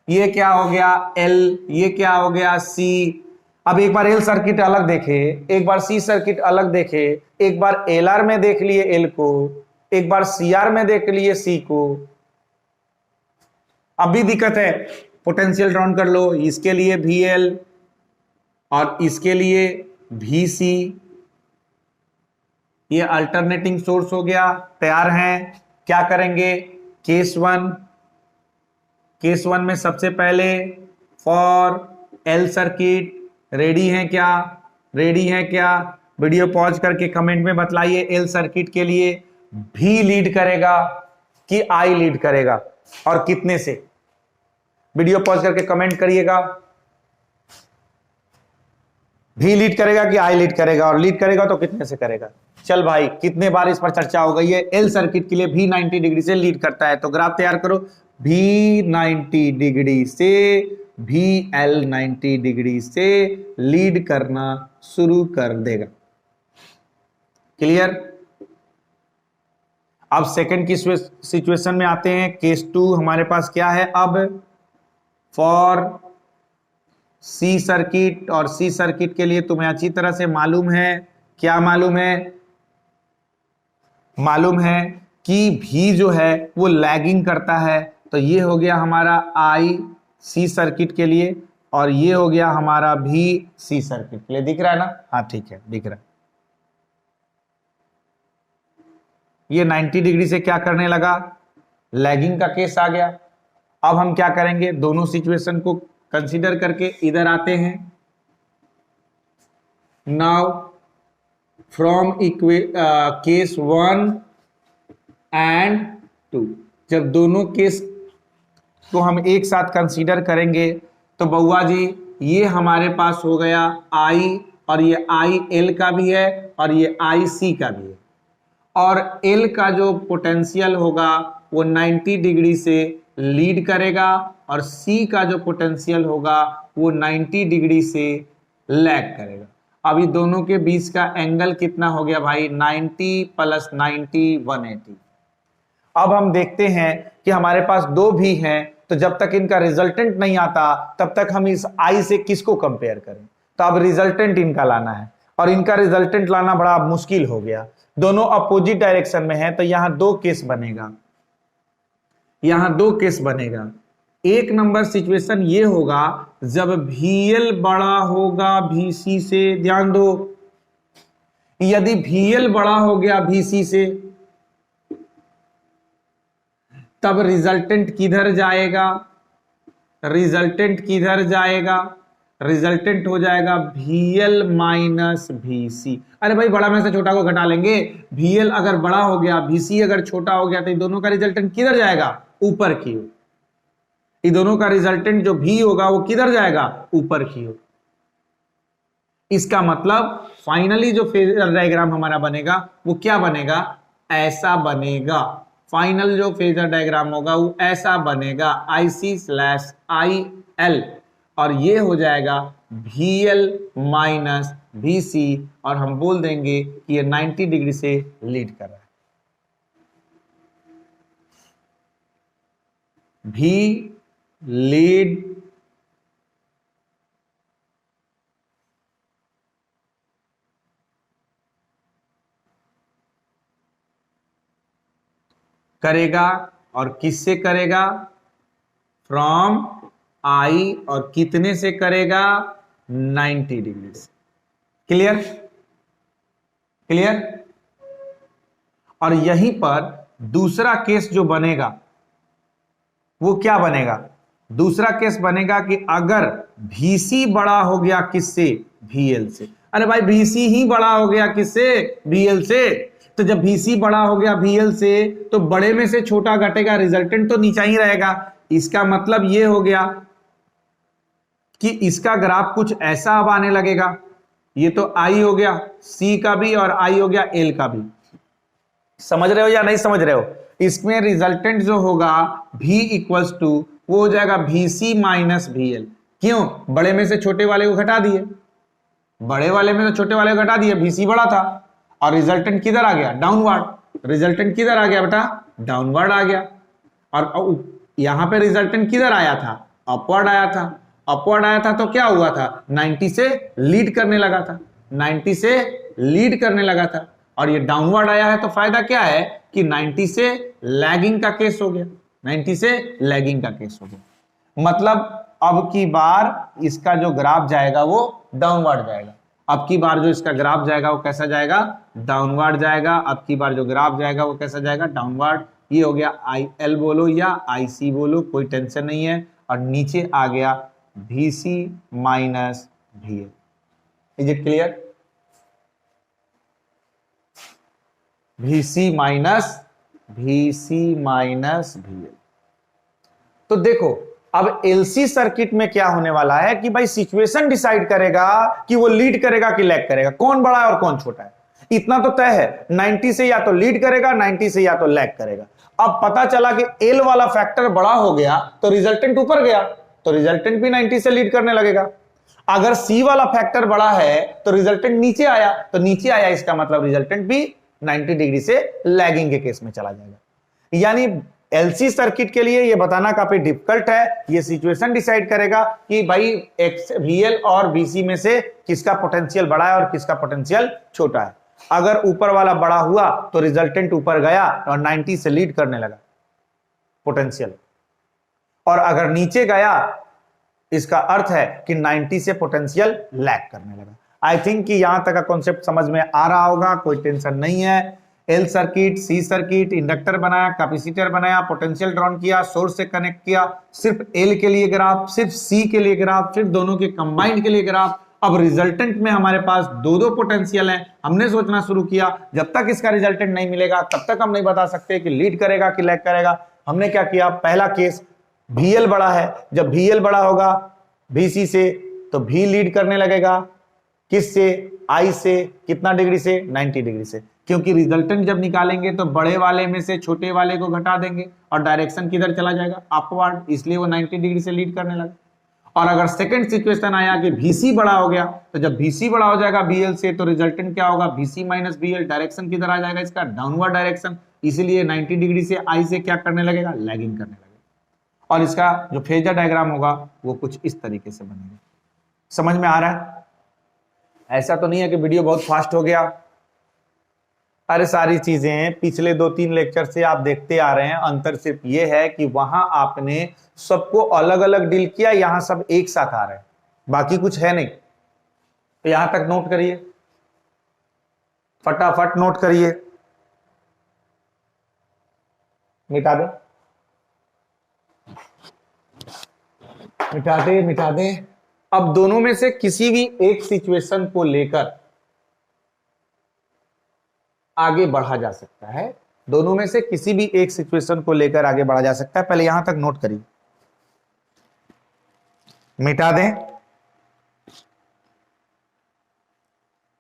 ये क्या हो गया L, ये क्या हो गया C। अब एक बार L सर्किट अलग देखे, एक बार C सर्किट अलग देखे, एक बार LR में देख लिए L को, एक बार CR में देख लिए C को। अब भी दिक्कत है, पोटेंशियल ड्रॉन कर लो, इसके लिए VL और इसके लिए VC। ये अल्टरनेटिंग सोर्स हो गया। तैयार हैं? क्या करेंगे? केस वन में सबसे पहले फॉर L सर्किट रेडी है क्या? रेडी है क्या? वीडियो पॉज करके कमेंट में बतलाइए L सर्किट के लिए V लीड करेगा कि I लीड करेगा और कितने से? वीडियो पॉज करके कमेंट करिएगा। V लीड करेगा कि I लीड करेगा, और लीड करेगा तो कितने से करेगा? चल भाई कितने बार इस पर चर्चा हो गई है। L सर्किट के लिए V 90 डिग्री से लीड करता है, तो ग्राफ तैयार करो। V 90 डिग्री से VL 90 डिग्री से लीड करना शुरू कर देगा। क्लियर? अब सेकंड की सिचुएशन में आते हैं। केस 2 हमारे पास क्या है? अब फॉर C सर्किट, और C सर्किट के लिए तुम्हें अच्छी तरह से मालूम है, क्या मालूम है? मालूम है कि V जो है वो लैगिंग करता है। तो ये हो गया हमारा I C सर्किट के लिए, और ये हो गया हमारा V C सर्किट के लिए। दिख रहा है ना? हाँ ठीक है, दिख रहा है। ये 90 डिग्री से क्या करने लगा? लैगिंग का केस आ गया। अब हम क्या करेंगे? दोनों सिचुएशन को कंसीडर करके इधर आते हैं। नाउ फ्रॉम केस 1 एंड 2, जब दोनों केस को हम एक साथ कंसीडर करेंगे तो बउआ जी ये हमारे पास हो गया I, और ये I L का भी है और ये I C का भी है। और L का जो पोटेंशियल होगा वो 90 डिग्री से लीड करेगा, और C का जो पोटेंशियल होगा वो 90 डिग्री से लैग करेगा। अभी दोनों के बीच का एंगल कितना हो गया भाई? 90 प्लस 90 180। अब हम देखते हैं कि हमारे पास दो भी हैं, तो जब तक इनका रिजल्टेंट नहीं आता तब तक हम इस I से किसको कंपेयर करें? तो अब रिजल्टेंट इनका लाना है, और इनका रिजल्टेंट लाना बड़ा मुश्किल हो गया। दोनों अपोजिट डायरेक्शन में है, तो यहां दो केस बनेगा, यहां दो केस बनेगा। एक नंबर सिचुएशन ये होगा जब VL बड़ा होगा VC से। ध्यान दो, यदि VL बड़ा हो गया VC से तब रिजल्टेंट किधर जाएगा? रिजल्टेंट किधर जाएगा? रिजल्टेंट हो जाएगा VL माइनस VC। अरे भाई बड़ा में से छोटा को घटा लेंगे, VL अगर बड़ा हो गया VC अगर छोटा हो गया तो इन दोनों का रिजल्टेंट किधर जाएगा, ऊपर की ओर। इन दोनों का रिजल्टेंट जो V होगा वो किधर जाएगा, ऊपर की ओर। इसका मतलब फाइनली जो फेजर डायग्राम हमारा बनेगा वो क्या बनेगा, ऐसा बनेगा। फाइनल जो फेजर डायग्राम होगा वो ऐसा बनेगा, IC/IL, और ये हो जाएगा VL माइनस VC, और हम बोल देंगे कि ये 90 डिग्री से लीड कर रहा है। V लीड करेगा, और किससे करेगा, फ्रॉम I, और कितने से करेगा, 90 डिग्री से। Clear, clear. और यहीं पर दूसरा केस जो बनेगा वो क्या बनेगा, दूसरा केस बनेगा कि अगर VC बड़ा हो गया किससे, VL से। अरे भाई VC ही बड़ा हो गया किससे, VL से। तो जब VC बड़ा हो गया VL से तो बड़े में से छोटा घटेगा, रिजल्टेंट तो नीचा ही रहेगा। इसका मतलब यह हो गया कि इसका ग्राफ कुछ ऐसा अब आने लगेगा। ये तो I हो गया C का भी, और I हो गया L का भी। समझ रहे हो या नहीं समझ रहे हो? इसमें रिजल्टेंट जो होगा V इक्वल्स टू वो हो जाएगा VC माइनस VL। क्यों, बड़े में से छोटे वाले को घटा दिए, बड़े वाले में से छोटे वाले को घटा दिए, VC बड़ा था, और रिजल्टेंट किधर आ गया, डाउनवर्ड। रिजल्टेंट किधर आ गया बेटा, डाउनवर्ड आ गया। और यहां पे रिजल्टेंट किधर आया था, अपवर्ड आया था। अपवर्ड आया था तो क्या हुआ था, 90 से लीड करने लगा था, 90 से लीड करने लगा था। और ये डाउनवर्ड आया है तो फायदा क्या है कि 90 से लैगिंग का केस हो गया, 90 से लैगिंग का केस हो गया। मतलब अब की बार इसका जो ग्राफ जाएगा वो डाउनवर्ड जाएगा। अब की बार जो इसका ग्राफ जाएगा वो कैसा जाएगा, डाउनवर्ड जाएगा। अब की बार जो ग्राफ जाएगा वो कैसा जाएगा, डाउनवर्ड। ये हो गया IL बोलो या IC बोलो, कोई टेंशन नहीं है। और नीचे आ गया VC minus VL। Is it clear? VC minus VL। तो देखो अब LC सर्किट में क्या होने वाला है कि भाई सिचुएशन डिसाइड करेगा कि वो लीड करेगा कि लैग करेगा, कौन बड़ा है और कौन छोटा है। इतना तो तय है, 90 से या तो लीड करेगा, 90 से या तो लैग करेगा। अब पता चला कि L वाला फैक्टर बड़ा हो गया तो रिजल्टेंट ऊपर गया, तो रिजल्टेंट भी 90 से लीड करने लगेगा। अगर C वाला फैक्टर बड़ा है तो रिजल्टेंट नीचे आया, तो नीचे आया, इसका मतलब रिजल्टेंट भी 90 डिग्री से लैगिंग के केस में चला जाएगा। यानी LC सर्किट के लिए यह बताना काफी डिफिकल्ट है। यह सिचुएशन डिसाइड करेगा कि भाई VL और VC में से किसका पोटेंशियल बड़ा है और किसका पोटेंशियल छोटा है। अगर ऊपर वाला बड़ा हुआ तो रिजल्टेंट ऊपर गया और 90 से लीड करने लगा पोटेंशियल, और अगर नीचे गया इसका अर्थ है कि 90 से पोटेंशियल लैग करने लगा। आई थिंक कि यहां तक का कॉन्सेप्ट समझ में आ रहा होगा, कोई टेंशन नहीं है। L circuit, C circuit, inductor बनाया, कैपेसिटर बनाया, पोटेंशियल ड्रॉन किया, सोर्स से कनेक्ट किया, सिर्फ L के लिए ग्राफ, सिर्फ C के लिए ग्राफ, सिर्फ दोनों के कंबाइंड के लिए ग्राफ। अब रिजल्टेंट में हमारे पास दो दो पोटेंशियल हैं। हमने सोचना शुरू किया, जब तक इसका रिजल्टेंट नहीं मिलेगा तब तक हम नहीं बता सकते कि लीड करेगा कि लैग करेगा। हमने क्या किया, पहला केस VL बड़ा है, जब VL बड़ा होगा VC से तो V लीड करने लगेगा, किससे, I से। कितना डिग्री से, 90 डिग्री से। क्योंकि रिजल्टेंट जब निकालेंगे तो बड़े वाले में से छोटे वाले को घटा देंगे और डायरेक्शन किधर चला जाएगा, अपवर्ड, इसलिए वो 90 डिग्री से लीड करने लगा। और अगर सेकंड सिचुएशन आया कि VC बड़ा हो गया, तो जब VC बड़ा हो जाएगा VL से तो रिजल्टेंट क्या होगा, VC माइनस VL। डायरेक्शन किधर आ जाएगा इसका, डाउनवर्ड डायरेक्शन, इसीलिए 90 डिग्री से I से क्या करने लगेगा, लैगिंग करने लगेगा। और इसका जो फेजर डायग्राम होगा वो कुछ इस तरीके से बनेगा। समझ में आ रहा है? ऐसा तो नहीं है कि वीडियो बहुत फास्ट हो गया। अरे सारी चीजें पिछले 2-3 लेक्चर से आप देखते आ रहे हैं। अंतर सिर्फ ये है कि वहां आपने सबको अलग अलग डील किया, यहां सब एक साथ आ रहे हैं, बाकी कुछ है नहीं। तो यहां तक नोट करिए, फटाफट नोट करिए, मिटा दे, मिटा दे, मिटा दे। अब दोनों में से किसी भी एक सिचुएशन को लेकर आगे बढ़ा जा सकता है, दोनों में से किसी भी एक सिचुएशन को लेकर आगे बढ़ा जा सकता है। पहले यहां तक नोट करिए, मिटा दें।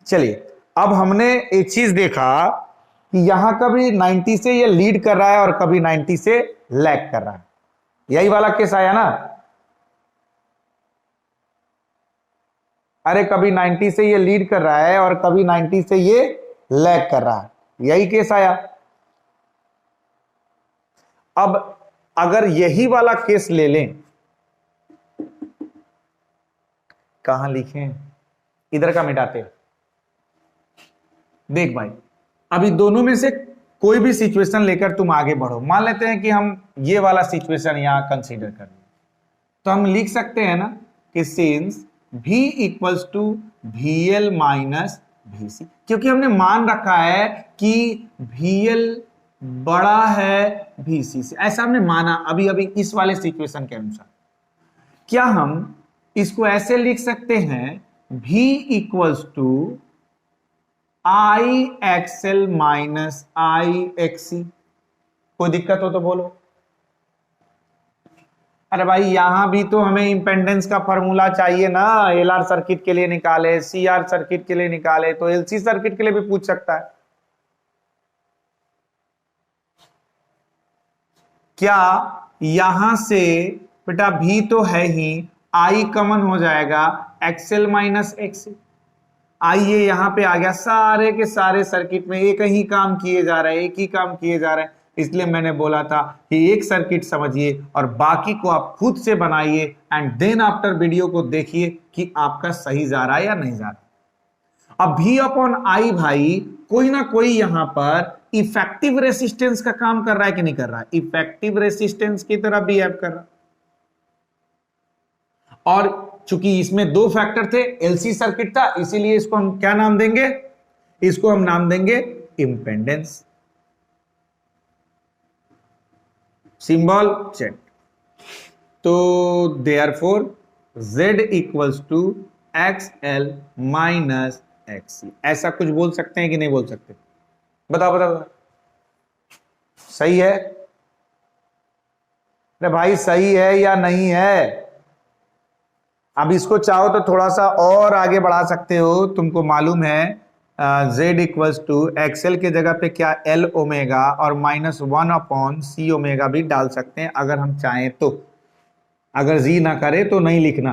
चलिए, अब हमने एक चीज देखा कि यहां कभी 90 से ये लीड कर रहा है और कभी 90 से लैग कर रहा है, यही वाला केस आया ना। अरे कभी 90 से ये लीड कर रहा है और कभी 90 से ये लैग कर रहा है, यही केस आया। अब अगर यही वाला केस ले लें, कहां लिखें, इधर का मिटाते। देख भाई, अभी दोनों में से कोई भी सिचुएशन लेकर तुम आगे बढ़ो। मान लेते हैं कि हम ये वाला सिचुएशन यहां कंसीडर कर लें, तो हम लिख सकते हैं ना कि since V equals to VL minus VC, क्योंकि हमने मान रखा है कि VL बड़ा है VC से, ऐसा हमने माना अभी अभी इस वाले सिचुएशन के अनुसार। क्या हम इसको ऐसे लिख सकते हैं, V equals to IXL minus IXC? कोई दिक्कत हो तो बोलो। अरे भाई यहां भी तो हमें इंपेडेंस का फॉर्मूला चाहिए ना, LR सर्किट के लिए निकाले, CR सर्किट के लिए निकाले, तो LC सर्किट के लिए भी पूछ सकता है। क्या यहां से बेटा V तो है ही, I कॉमन हो जाएगा, XL माइनस XC। आइए यहां पे आ गया, सारे के सारे सर्किट में एक ही काम किए जा रहे हैं, एक ही काम किए जा रहे हैं। इसलिए मैंने बोला था कि एक सर्किट समझिए और बाकी को आप खुद से बनाइए एंड देन आफ्टर वीडियो को देखिए कि आपका सही जा रहा है या नहीं जा रहा। अब V अपॉन I भाई कोई ना कोई यहां पर इफेक्टिव रेसिस्टेंस का काम कर रहा है कि नहीं कर रहा है, इफेक्टिव रेसिस्टेंस की तरह बिहेव कर रहा। और चूंकि इसमें दो फैक्टर थे, LC सर्किट था, इसीलिए इसको हम क्या नाम देंगे, इसको हम नाम देंगे इंपेडेंस। Symbol check. तो therefore Z equals to XL minus XC, ऐसा कुछ बोल सकते हैं कि नहीं बोल सकते? बताओ बताओ, सही है? अरे भाई सही है या नहीं है? अब इसको चाहो तो थोड़ा सा और आगे बढ़ा सकते हो। तुमको मालूम है Z इक्वल्स टू XL के जगह पे क्या L ओमेगा और -1 अपॉन C ओमेगा भी डाल सकते हैं अगर हम चाहें तो। अगर जी ना करे तो नहीं लिखना,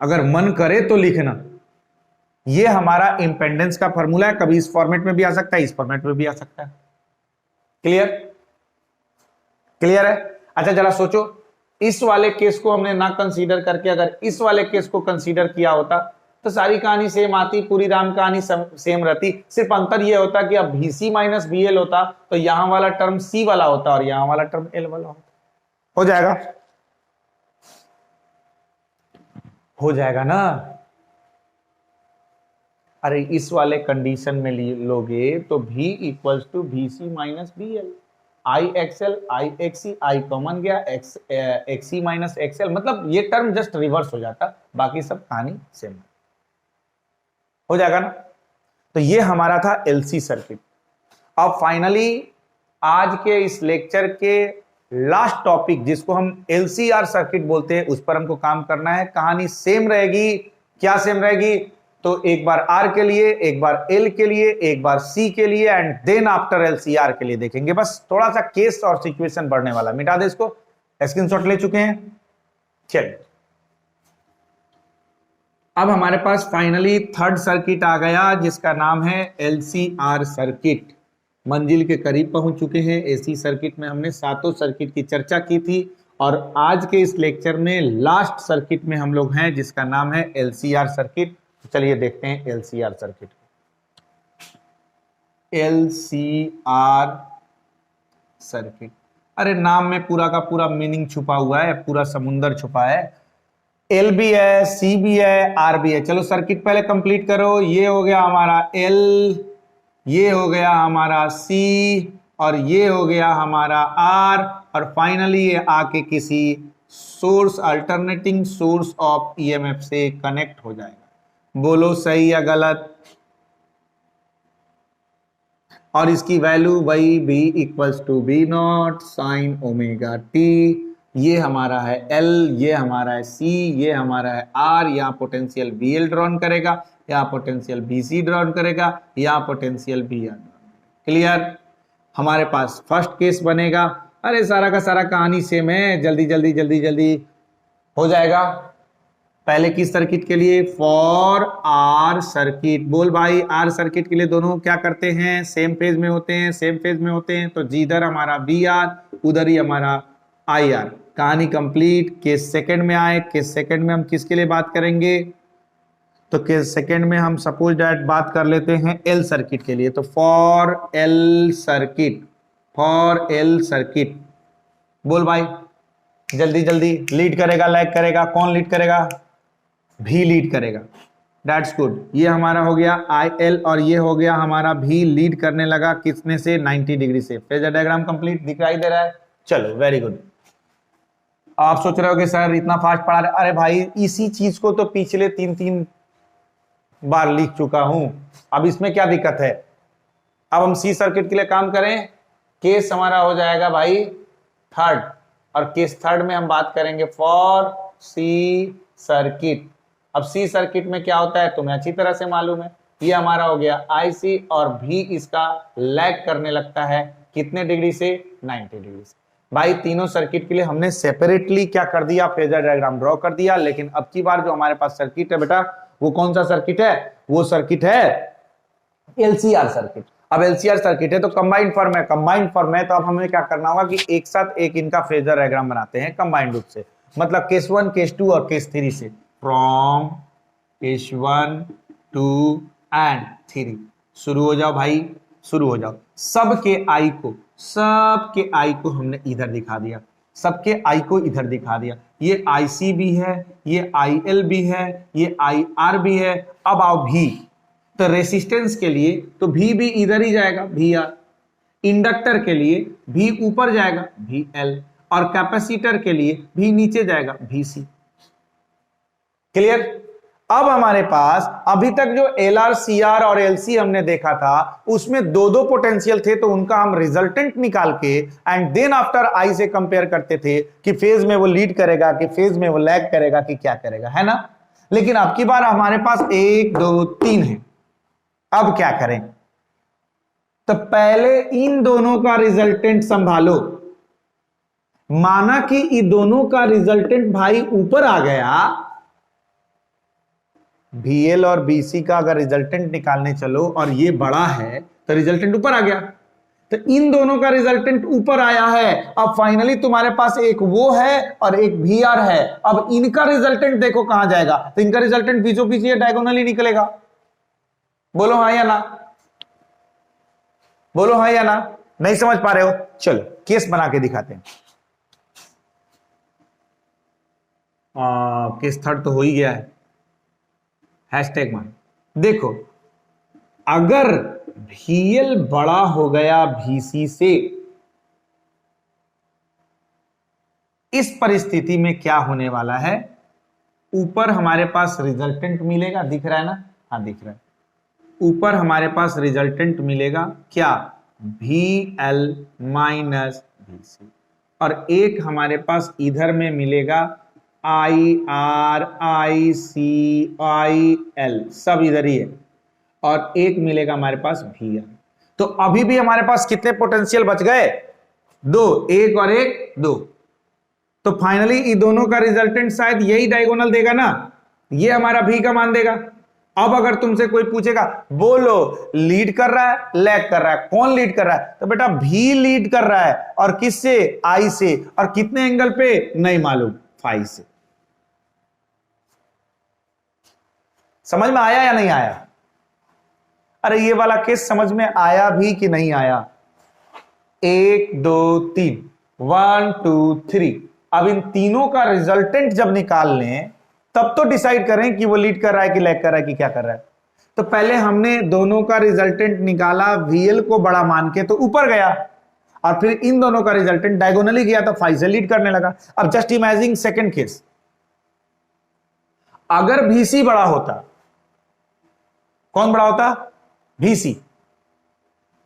अगर मन करे तो लिखना। ये हमारा इंपेडेंस का फॉर्मूला है, कभी इस फॉर्मेट में भी आ सकता है, इस फॉर्मेट में भी आ सकता है। क्लियर? क्लियर है? अच्छा जरा सोचो, इस वाले केस को हमने ना कंसीडर करके अगर इस वाले केस को कंसीडर किया होता तो सारी कहानी सेम आती, पूरी राम कहानी सेम रहती। सिर्फ अंतर यह होता कि अब VC माइनस VL होता तो यहां वाला टर्म C वाला होता और यहां वाला टर्म L वाला होता। हो जाएगा? हो जाएगा ना? अरे इस वाले कंडीशन में लोगे तो V equals to VC minus VL, IXL IXC, I common गया, XC माइनस XL, मतलब ये टर्म जस्ट रिवर्स हो जाता, बाकी सब कहानी सेम हो जाएगा ना। तो ये हमारा था LC सर्किट। अब फाइनली आज के इस लेक्चर के लास्ट टॉपिक जिसको हम LCR सर्किट बोलते हैं, उस पर हमको काम करना है। कहानी सेम रहेगी। क्या सेम रहेगी? तो एक बार R के लिए, एक बार L के लिए, एक बार C के लिए एंड देन आफ्टर LCR के लिए देखेंगे। बस थोड़ा सा केस और सिचुएशन बढ़ने वाला। मिटा दे इसको, स्क्रीनशॉट ले चुके हैं। चलिए अब हमारे पास फाइनली थर्ड सर्किट आ गया जिसका नाम है LCR सर्किट। मंजिल के करीब पहुंच चुके हैं। AC सर्किट में हमने सातों सर्किट की चर्चा की थी और आज के इस लेक्चर में लास्ट सर्किट में हम लोग हैं जिसका नाम है LCR सर्किट। चलिए देखते हैं LCR सर्किट। LCR सर्किट, अरे नाम में पूरा का पूरा मीनिंग छुपा हुआ है, पूरा समुंदर छुपा है। L भी है, C भी है, R भी है। चलो सर्किट पहले कंप्लीट करो। ये हो गया हमारा L, ये हो गया हमारा C और ये हो गया हमारा R और फाइनली ये आके किसी source alternating source of EMF से कनेक्ट हो जाएगा। बोलो सही या गलत। और इसकी वैल्यू वही V equals to V naught sine omega T. ये हमारा है एल, ये हमारा है सी, ये हमारा है आर। यहाँ पोटेंशियल बी एल ड्रॉन करेगा, यहाँ पोटेंशियल बी सी ड्रॉन करेगा, यहाँ पोटेंशियल बी आर। क्लियर। हमारे पास फर्स्ट केस बनेगा। अरे सारा का सारा कहानी सेम है, जल्दी जल्दी जल्दी जल्दी हो जाएगा। पहले किस सर्किट के लिए? For R circuit. बोल भाई, आर सर्किट के लिए दोनों क्या करते हैं? सेम फेज में होते हैं, सेम फेज में होते हैं। तो जिधर हमारा वी आर उधर ही हमारा आई आर। कहानी कंप्लीट। केस सेकंड में आए। केस सेकंड में हम किसके लिए बात करेंगे? तो केस सेकंड में हम सपोज दैट बात कर लेते हैं एल सर्किट के लिए। तो for L circuit, for L circuit. बोल भाई जल्दी जल्दी। लीड करेगा लैग करेगा? कौन लीड करेगा? भी लीड करेगा। That's good. ये हमारा हो गया आई एल और ये हो गया हमारा भी लीड करने लगा। किसने से? 90 डिग्री से। फेजर डायग्राम कंप्लीट दिखाई दे रहा है। चलो वेरी गुड। आप सोच रहे हो कि सर इतना फास्ट पढ़ा रहे। अरे भाई इसी चीज को तो पिछले 3 बार लिख चुका हूं। अब इसमें क्या दिक्कत है? अब हम सी सर्किट के लिए काम करें। केस हमारा हो जाएगा भाई थर्ड, और केस थर्ड में हम बात करेंगे फॉर सी सर्किट। अब सी सर्किट में क्या होता है तुम्हें अच्छी तरह से मालूम है। ये हमारा हो गया आईसी और भी इसका लैग करने लगता है कितने डिग्री से? 90 डिग्री से। भाई तीनों सर्किट के लिए हमने सेपरेटली क्या कर दिया? फेजर डायग्राम ड्रॉ कर दिया। लेकिन अब की बार जो हमारे पास सर्किट है बेटा, वो कौन सा सर्किट है? वो सर्किट है एलसीआर सर्किट। अब एलसीआर सर्किट है तो कंबाइंड फॉर्म है। कंबाइंड फॉर्म है तो अब हमें क्या करना होगा कि एक साथ एक इनका फेजर डायग्राम बनाते हैं कंबाइंड रूप से। मतलब केस 1, केस 2 और केस 3 से। फ्रॉम केस 1 2 एंड 3 शुरू हो जाओ भाई, शुरू हो जाओ। सबके आई को हमने इधर दिखा दिया। सबके आई को इधर दिखा दिया। ये आईसी भी है, ये आईएल भी है, ये आईआर भी है। अब आओ भी। तो रेसिस्टेंस के लिए तो भी इधर ही जाएगा, भी आर। इंडक्टर के लिए भी ऊपर जाएगा, भी एल। और कैपेसिटर के लिए भी नीचे जाएगा, भी सी। क्लियर। अब हमारे पास अभी तक जो एल आर, सी आर और एल सी हमने देखा था उसमें दो पोटेंशियल थे, तो उनका हम रिजल्टेंट निकाल के एंड देन आफ्टर आई से कंपेयर करते थे कि फेज में वो लीड करेगा कि फेज में वो लैग करेगा कि क्या करेगा, है ना। लेकिन अब की बार हमारे पास 1 2 3 है। अब क्या करें? तो पहले इन दोनों का रिजल्टेंट संभालो। माना कि इन दोनों का रिजल्टेंट भाई ऊपर आ गया। VL और BC का अगर रिजल्टेंट निकालने चलो और ये बड़ा है तो रिजल्टेंट ऊपर आ गया। तो इन दोनों का रिजल्टेंट ऊपर आया है। अब फाइनली तुम्हारे पास एक वो है और एक VR है। अब इनका रिजल्टेंट देखो कहां जाएगा। तो इनका रिजल्टेंट बीचों बीच ये डायगोनली निकलेगा। बोलो हाँ या ना, बोलो हाँ या ना। नहीं समझ पा रहे हो? चलो केस बना के दिखाते हैं। केस थर्ड तो हो ही गया है। हैशटैग मान देखो, अगर VL बड़ा हो गया VC से, इस परिस्थिति में क्या होने वाला है? ऊपर हमारे पास रिजल्टेंट मिलेगा, दिख रहा है ना? हाँ दिख रहा है। ऊपर हमारे पास रिजल्टेंट मिलेगा क्या? VL minus VC। और एक हमारे पास इधर में मिलेगा IR, IC, IL, सब इधर ही है। और एक मिलेगा हमारे पास VR। तो अभी भी हमारे पास कितने पोटेंशियल बच गए? 2, 1 और 1 2। तो फाइनली इन दोनों का रिजल्टेंट शायद यही डायगोनल देगा ना, ये हमारा V का मान देगा। अब अगर तुमसे कोई पूछेगा बोलो लीड कर रहा है लैग कर रहा है, कौन लीड कर रहा है? तो बेटा भी लीड कर रहा है। और किससे? I से। और कितने एंगल पे? नहीं मालूम, फाई से। समझ में आया या नहीं आया? अरे ये वाला केस समझ में आया भी कि नहीं आया? 1 2 3 1 2 3। अब इन तीनों का रिजल्टेंट जब निकाल लें तब तो डिसाइड करें कि वो लीड कर रहा है कि लैग कर रहा है कि क्या कर रहा है। तो पहले हमने दोनों का रिजल्टेंट निकाला, VL को बड़ा मान के तो ऊपर गया। और फिर इन दोनों का रिजल्टेंट डायगोनली गया तो फाई से लीड करने लगा। अब जस्ट इमेजिन सेकंड केस, अगर VC बड़ा होता, कौन बड़ा होता? VC,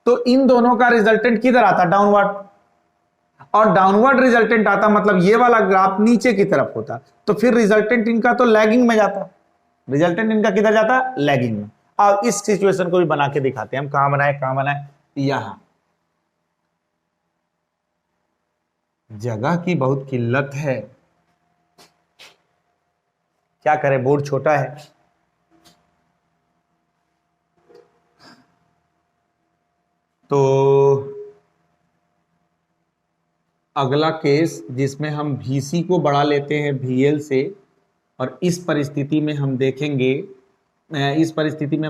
तो इन दोनों का रिजल्टेंट किधर आता? डाउनवर्ड, और डाउनवर्ड रिजल्टेंट आता मतलब ये वाला ग्राफ नीचे की तरफ होता, तो फिर रिजल्टेंट इनका तो लैगिंग में जाता, रिजल्टेंट इनका किधर जाता? लैगिंग में। अब इस सिचुएशन को भी बना के दिखाते हैं हम। कहां बनाए? यहां। जगह की बहुत किल्लत है, क्या करें, बोर्ड छोटा है। तो अगला केस जिसमें हम VC को बढ़ा लेते हैं VL से, और इस परिस्थिति में हम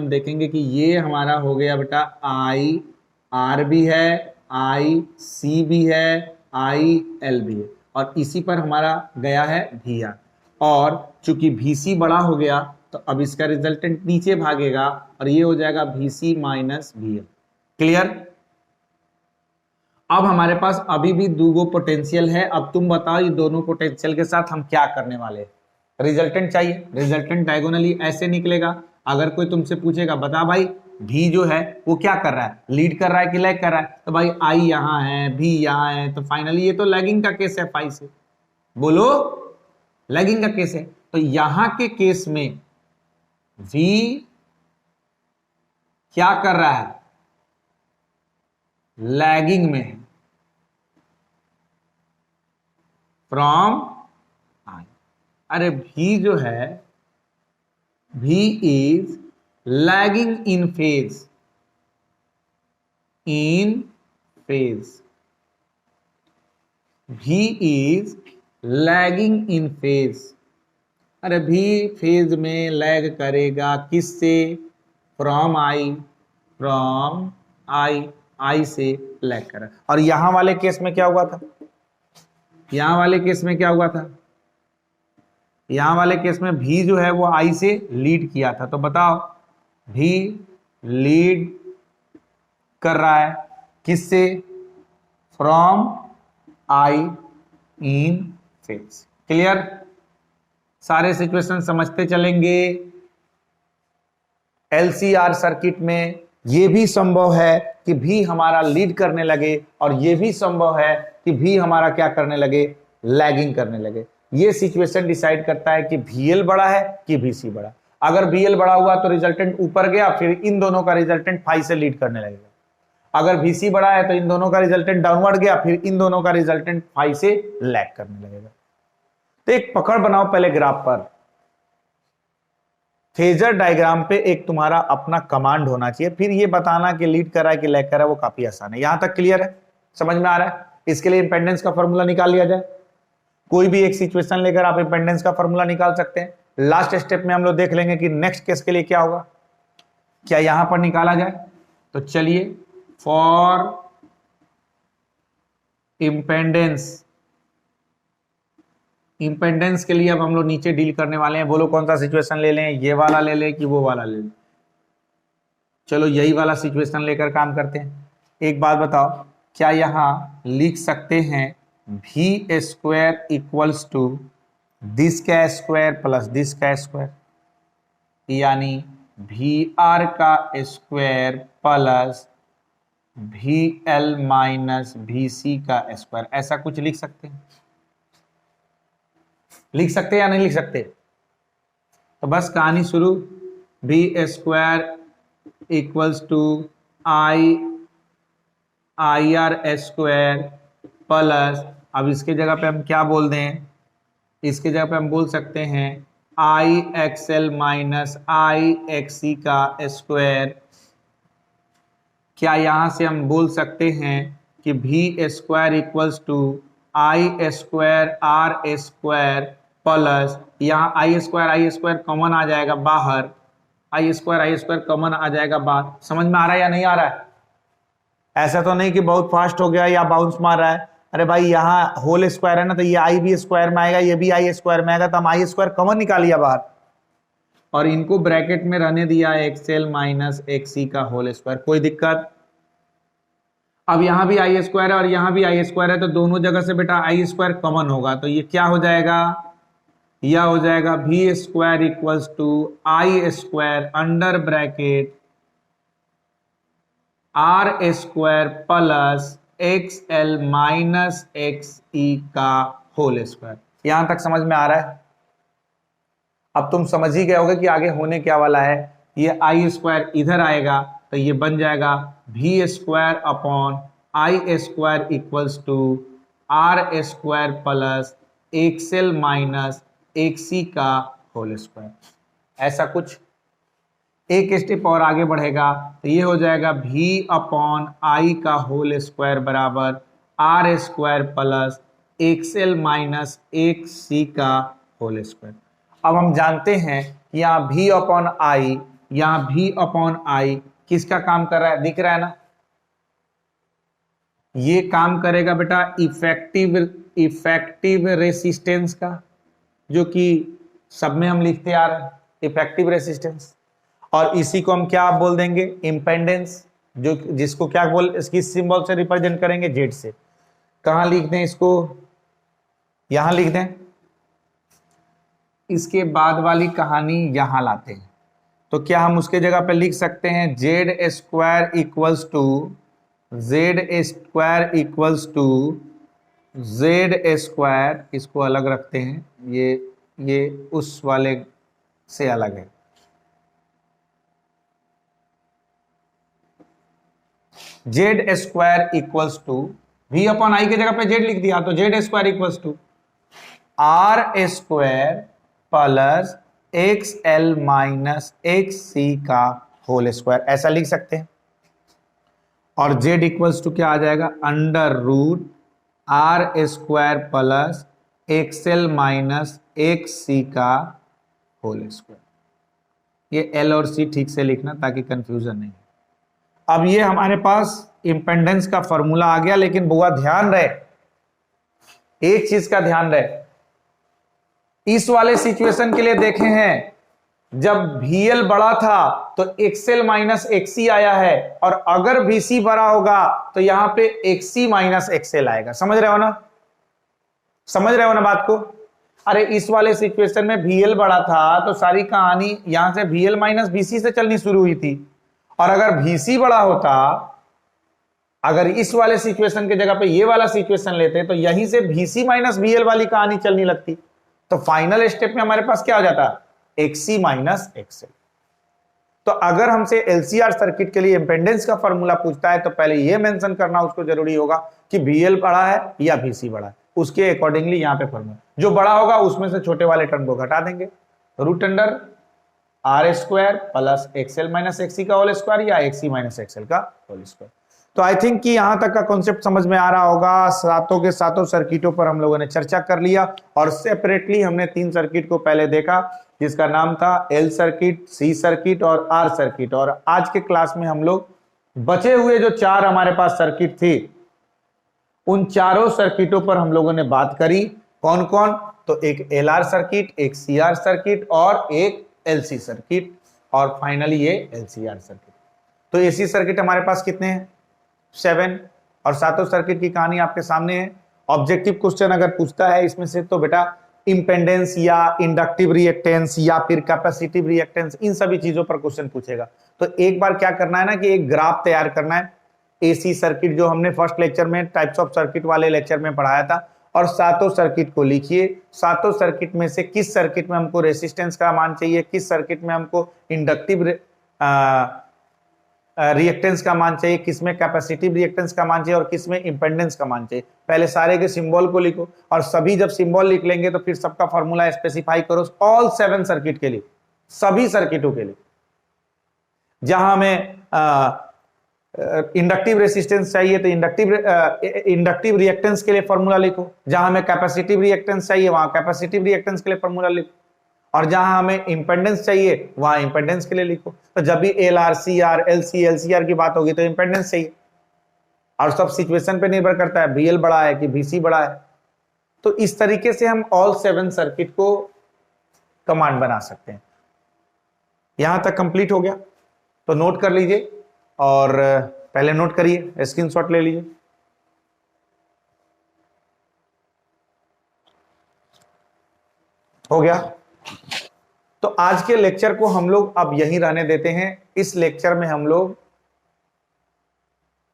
देखेंगे कि ये हमारा हो गया बेटा IR भी है, IC भी है, IL भी है, और इसी पर हमारा गया है VR। और चूंकि VC बड़ा हो गया तो अब इसका रिजल्टेंट नीचे भागेगा और ये हो जाएगा VC माइनस VL। क्लियर? अब हमारे पास अभी भी दो पोटेंशियल है। अब तुम बताओ ये दोनों पोटेंशियल के साथ हम क्या करने वाले हैं? रिजल्टेंट चाहिए। रिजल्टेंट डायगोनली ऐसे निकलेगा। अगर कोई तुमसे पूछेगा बता भाई V जो है वो क्या कर रहा है, लीड कर रहा है कि लैग कर रहा है, तो भाई I यहां है, V यहां है, तो फाइनली ये तो लैगिंग का केस है फाई से। बोलो, लैगिंग का केस है। तो यहां के केस में V क्या कर रहा है? लैगिंग में है फ्रॉम I। अरे V जो है, V is lagging in phase, V is lagging in phase. अरे V फेज में लैग करेगा किससे? फ्रॉम I से लैग करा। और यहां वाले केस में क्या हुआ था? यहां वाले केस में V जो है वो I से लीड किया था। तो बताओ V लीड कर रहा है किससे? From I in phase. Clear? सारे सिचुएशन समझते चलेंगे। LCR सर्किट में यह भी संभव है कि V हमारा लीड करने लगे, और यह भी संभव है कि V हमारा क्या करने लगे? लैगिंग करने लगे। यह सिचुएशन डिसाइड करता है कि VL बड़ा है कि VC बड़ा। अगर VL बड़ा हुआ तो रिजल्टेंट ऊपर गया, फिर इन दोनों का रिजल्टेंट फाई से लीड करने लगेगा। अगर VC बड़ा है तो इन दोनों का रिजल्टेंट डाउनवर्ड गया, फिर इन दोनों का रिजल्टेंट फाई से लैग करने लगेगा। तो एक पकड़ बनाओ पहले ग्राफ पर। फेजर डायग्राम पे एक तुम्हारा अपना कमांड होना चाहिए, फिर ये बताना कि लीड कर रहा है कि लैग कर रहा है, वो काफी आसान है। यहां तक क्लियर है? समझ में आ रहा है? इसके लिए इंपेंडेंस का फॉर्मूला निकाल लिया जाए। कोई भी एक सिचुएशन लेकर आप इंपेंडेंस का फॉर्मूला निकाल सकते हैं। लास्ट स्टेप में हम लोग देख लेंगे कि नेक्स्ट केस के लिए क्या होगा, क्या यहां पर निकाला जाए। तो चलिए, फॉर इंपेंडेंस के लिए अब हम लोग नीचे डील करने वाले हैं। बोलो कौन सा सिचुएशन ले लें, ये वाला ले लें कि वो वाला ले लें? चलो यही वाला सिचुएशन लेकर काम करते हैं। एक बात बताओ, क्या यहां लिख सकते हैं V square equals to this का स्क्वायर प्लस दिस का स्क्वायर, यानी VR का square plus VL minus VC का स्क्वायर? ऐसा कुछ लिख सकते हैं? लिख सकते हैं या नहीं लिख सकते? तो बस कहानी शुरू। V square equals to IR square plus, अब इसके जगह पे हम क्या बोल दें? इसके जगह पे हम बोल सकते हैं IXL माइनस IXC का स्क्वायर। क्या यहां से हम बोल सकते हैं कि V square equals to I square R square plus, यहाँ I स्क्वायर कॉमन आ जाएगा बाहर, I स्क्वायर कॉमन आ जाएगा बाहर। समझ में आ रहा है या नहीं आ रहा है? ऐसा तो नहीं कि बहुत फास्ट हो गया या बाउंस मार रहा है। अरे भाई यहाँ होल स्क्वायर है ना, तो ये I भी स्क्वायर में आएगा, ये भी I स्क्वायर में आएगा, तो हम I स्क्वायर कॉमन निकालिए बाहर, और इनको ब्रैकेट में रहने दिया XL माइनस XC का होल स्क्वायर। कोई दिक्कत? अब यहां भी आई स्क्वायर है और यहां भी आई स्क्वायर है, तो दोनों जगह से बेटा आई स्क्वायर कॉमन होगा, तो ये क्या हो जाएगा, यह हो जाएगा V square equals to I square under bracket R square plus X L minus X C का होल स्क्वायर। यहां तक समझ में आ रहा है? अब तुम समझ ही गए होगे कि आगे होने क्या वाला है। ये आई स्क्वायर इधर आएगा तो ये बन जाएगा V square upon I square equals to R square plus X L minus X C का होल स्क्वायर। ऐसा कुछ एक स्टेप और आगे बढ़ेगा तो ये हो जाएगा v अपॉन आई का होल स्क्वायर बराबर R square plus X L minus X C का होल स्क्वायर। अब हम जानते हैं कि यहाँ v अपॉन आई, यहाँ v अपॉन आई किसका काम कर रहा है, दिख रहा है ना? ये काम करेगा बेटा इफेक्टिव रेसिस्टेंस का, जो कि सब में हम लिखते आ रहे हैं इफेक्टिव रेसिस्टेंस। और इसी को हम क्या बोल देंगे, इम्पेंडेंस, जो जिसको क्या बोल, इसकी सिंबल से रिप्रेजेंट करेंगे जेड से। कहां लिख दें इसको, यहां लिख दें। इसके बाद वाली कहानी यहां लाते हैं, तो क्या हम उसके जगह पे लिख सकते हैं Z square equals to Z square, इसको अलग रखते हैं, ये उस वाले से अलग है। Z square equals to V upon I की जगह पे जेड लिख दिया, तो Z square equals to R square plus X L minus X C का होल स्क्वायर, ऐसा लिख सकते हैं। और जेड इक्वल्स टू क्या आ जाएगा, under root R square plus X L minus X C का होल स्क्वायर। ये एल और सी ठीक से लिखना ताकि कंफ्यूजन नहीं। अब ये हमारे पास इंपेंडेंस का फॉर्मूला आ गया, लेकिन बुआ ध्यान रहे, एक चीज का ध्यान रहे, इस वाले सिचुएशन के लिए देखे हैं जब VL बड़ा था तो XL माइनस XC आया है, और अगर VC बड़ा होगा तो यहां पे XC माइनस XL आएगा। समझ रहे हो ना, समझ रहे हो ना बात को? अरे इस वाले सिचुएशन में VL बड़ा था तो सारी कहानी यहां से VL माइनस VC से चलनी शुरू हुई थी, और अगर VC बड़ा होता, अगर इस वाले सिचुएशन के जगह पे ये वाला सिचुएशन लेते तो यहीं से VC माइनस VL वाली कहानी चलनी लगती, तो फाइनल स्टेप में हमारे पास क्या हो जाता, XC माइनस XL। तो अगर हमसे LCR सर्किट के लिए इंपेंडेंस का फॉर्मूला पूछता है तो पहले ये मेंशन करना उसको जरूरी होगा कि VL बड़ा है या VC बड़ा है, उसके अकॉर्डिंगली यहां पे फॉर्मूला जो बड़ा होगा उसमें से छोटे वाले टर्म को घटा देंगे, root under R square plus X L minus X C का होल स्क्वायर या एक्सी माइनस एक्सएल का होल स्क्वायर। तो आई थिंक कि यहां तक का कॉन्सेप्ट समझ में आ रहा होगा। सातों के सातों सर्किटों पर हम लोगों ने चर्चा कर लिया, और सेपरेटली हमने 3 सर्किट को पहले देखा, जिसका नाम था एल सर्किट, सी सर्किट और आर सर्किट। और आज के क्लास में हम लोग बचे हुए जो 4 हमारे पास सर्किट थी, उन चारों सर्किटों पर हम लोगों ने बात करी। कौन कौन? तो एक एलआर सर्किट, एक सीआर सर्किट और एक एलसी सर्किट, और फाइनली ये एलसीआर सर्किट। तो एसी सर्किट हमारे पास कितने हैं? 7, और सातों सर्किट की कहानी आपके सामने है। ऑब्जेक्टिव क्वेश्चन अगर पूछता है इसमें से तो बेटा इंपेंडेंस या इंडक्टिव रिएक्टेंस या फिर कैपेसिटिव रिएक्टेंस, इन सभी चीजों पर क्वेश्चन पूछेगा। तो एक बार क्या करना है ना कि एक ग्राफ तैयार करना है एसी सर्किट, जो हमने फर्स्ट लेक्चर में टाइप्स ऑफ सर्किट वाले लेक्चर में पढ़ाया था, और सातों सर्किट को लिखिए। सातों सर्किट में से किस सर्किट में हमको रेसिस्टेंस का मान चाहिए, किस सर्किट में हमको इंडक्टिव रिएक्टेंस का मान चाहिए, किसमें कैपेसिटिव रिएक्टेंस का मान चाहिए और किसमें इंपेंडेंस का मान चाहिए। पहले सारे के सिंबल को लिखो, और सभी जब सिंबल लिख लेंगे तो फिर सबका फॉर्मूला स्पेसिफाई करो ऑल 7 सर्किट के लिए, सभी सर्किटों के लिए। जहां हमें इंडक्टिव रेसिस्टेंस चाहिए तो इंडक्टिव रिएक्टेंस के लिए फॉर्मूला लिखो, जहां हमें कैपेसिटिव रिएक्टेंस चाहिए वहां कैपेसिटिव रिएक्टेंस के लिए फॉर्मूला लिखो, और जहां हमें इंपेंडेंस चाहिए वहां इंपेंडेंस के लिए लिखो। तो जब भी एलआर, सीआर, एलसी, एलसीआर की बात होगी तो इंपेंडेंस चाहिए, और सब सिचुएशन पे निर्भर करता है बीएल बड़ा है कि बीसी बड़ा है। तो इस तरीके से हम ऑल 7 सर्किट को कमांड बना सकते हैं। यहां तक कंप्लीट हो गया तो नोट कर लीजिए और पहले नोट करिए, स्क्रीनशॉट ले लीजिए। हो गया। तो आज के लेक्चर को हम लोग अब यहीं रहने देते हैं। इस लेक्चर में हम लोग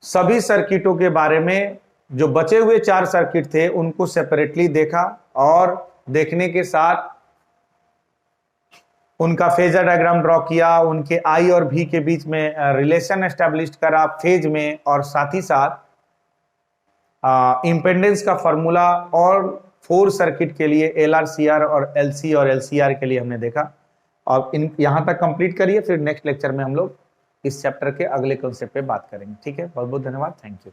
सभी सर्किटों के बारे में, जो बचे हुए 4 सर्किट थे उनको सेपरेटली देखा और देखने के साथ उनका फेजर डायग्राम ड्रॉ किया, उनके आई और भी के बीच में रिलेशन एस्टेब्लिश करा फेज में, और साथ ही साथ इंपेडेंस का फॉर्मूला और 4 सर्किट के लिए LR, CR और LC और LCR के लिए हमने देखा। और यहां तक कंप्लीट करिए, फिर नेक्स्ट लेक्चर में हम लोग इस चैप्टर के अगले कॉन्सेप्ट पे बात करेंगे। ठीक है, बहुत बहुत धन्यवाद, थैंक यू।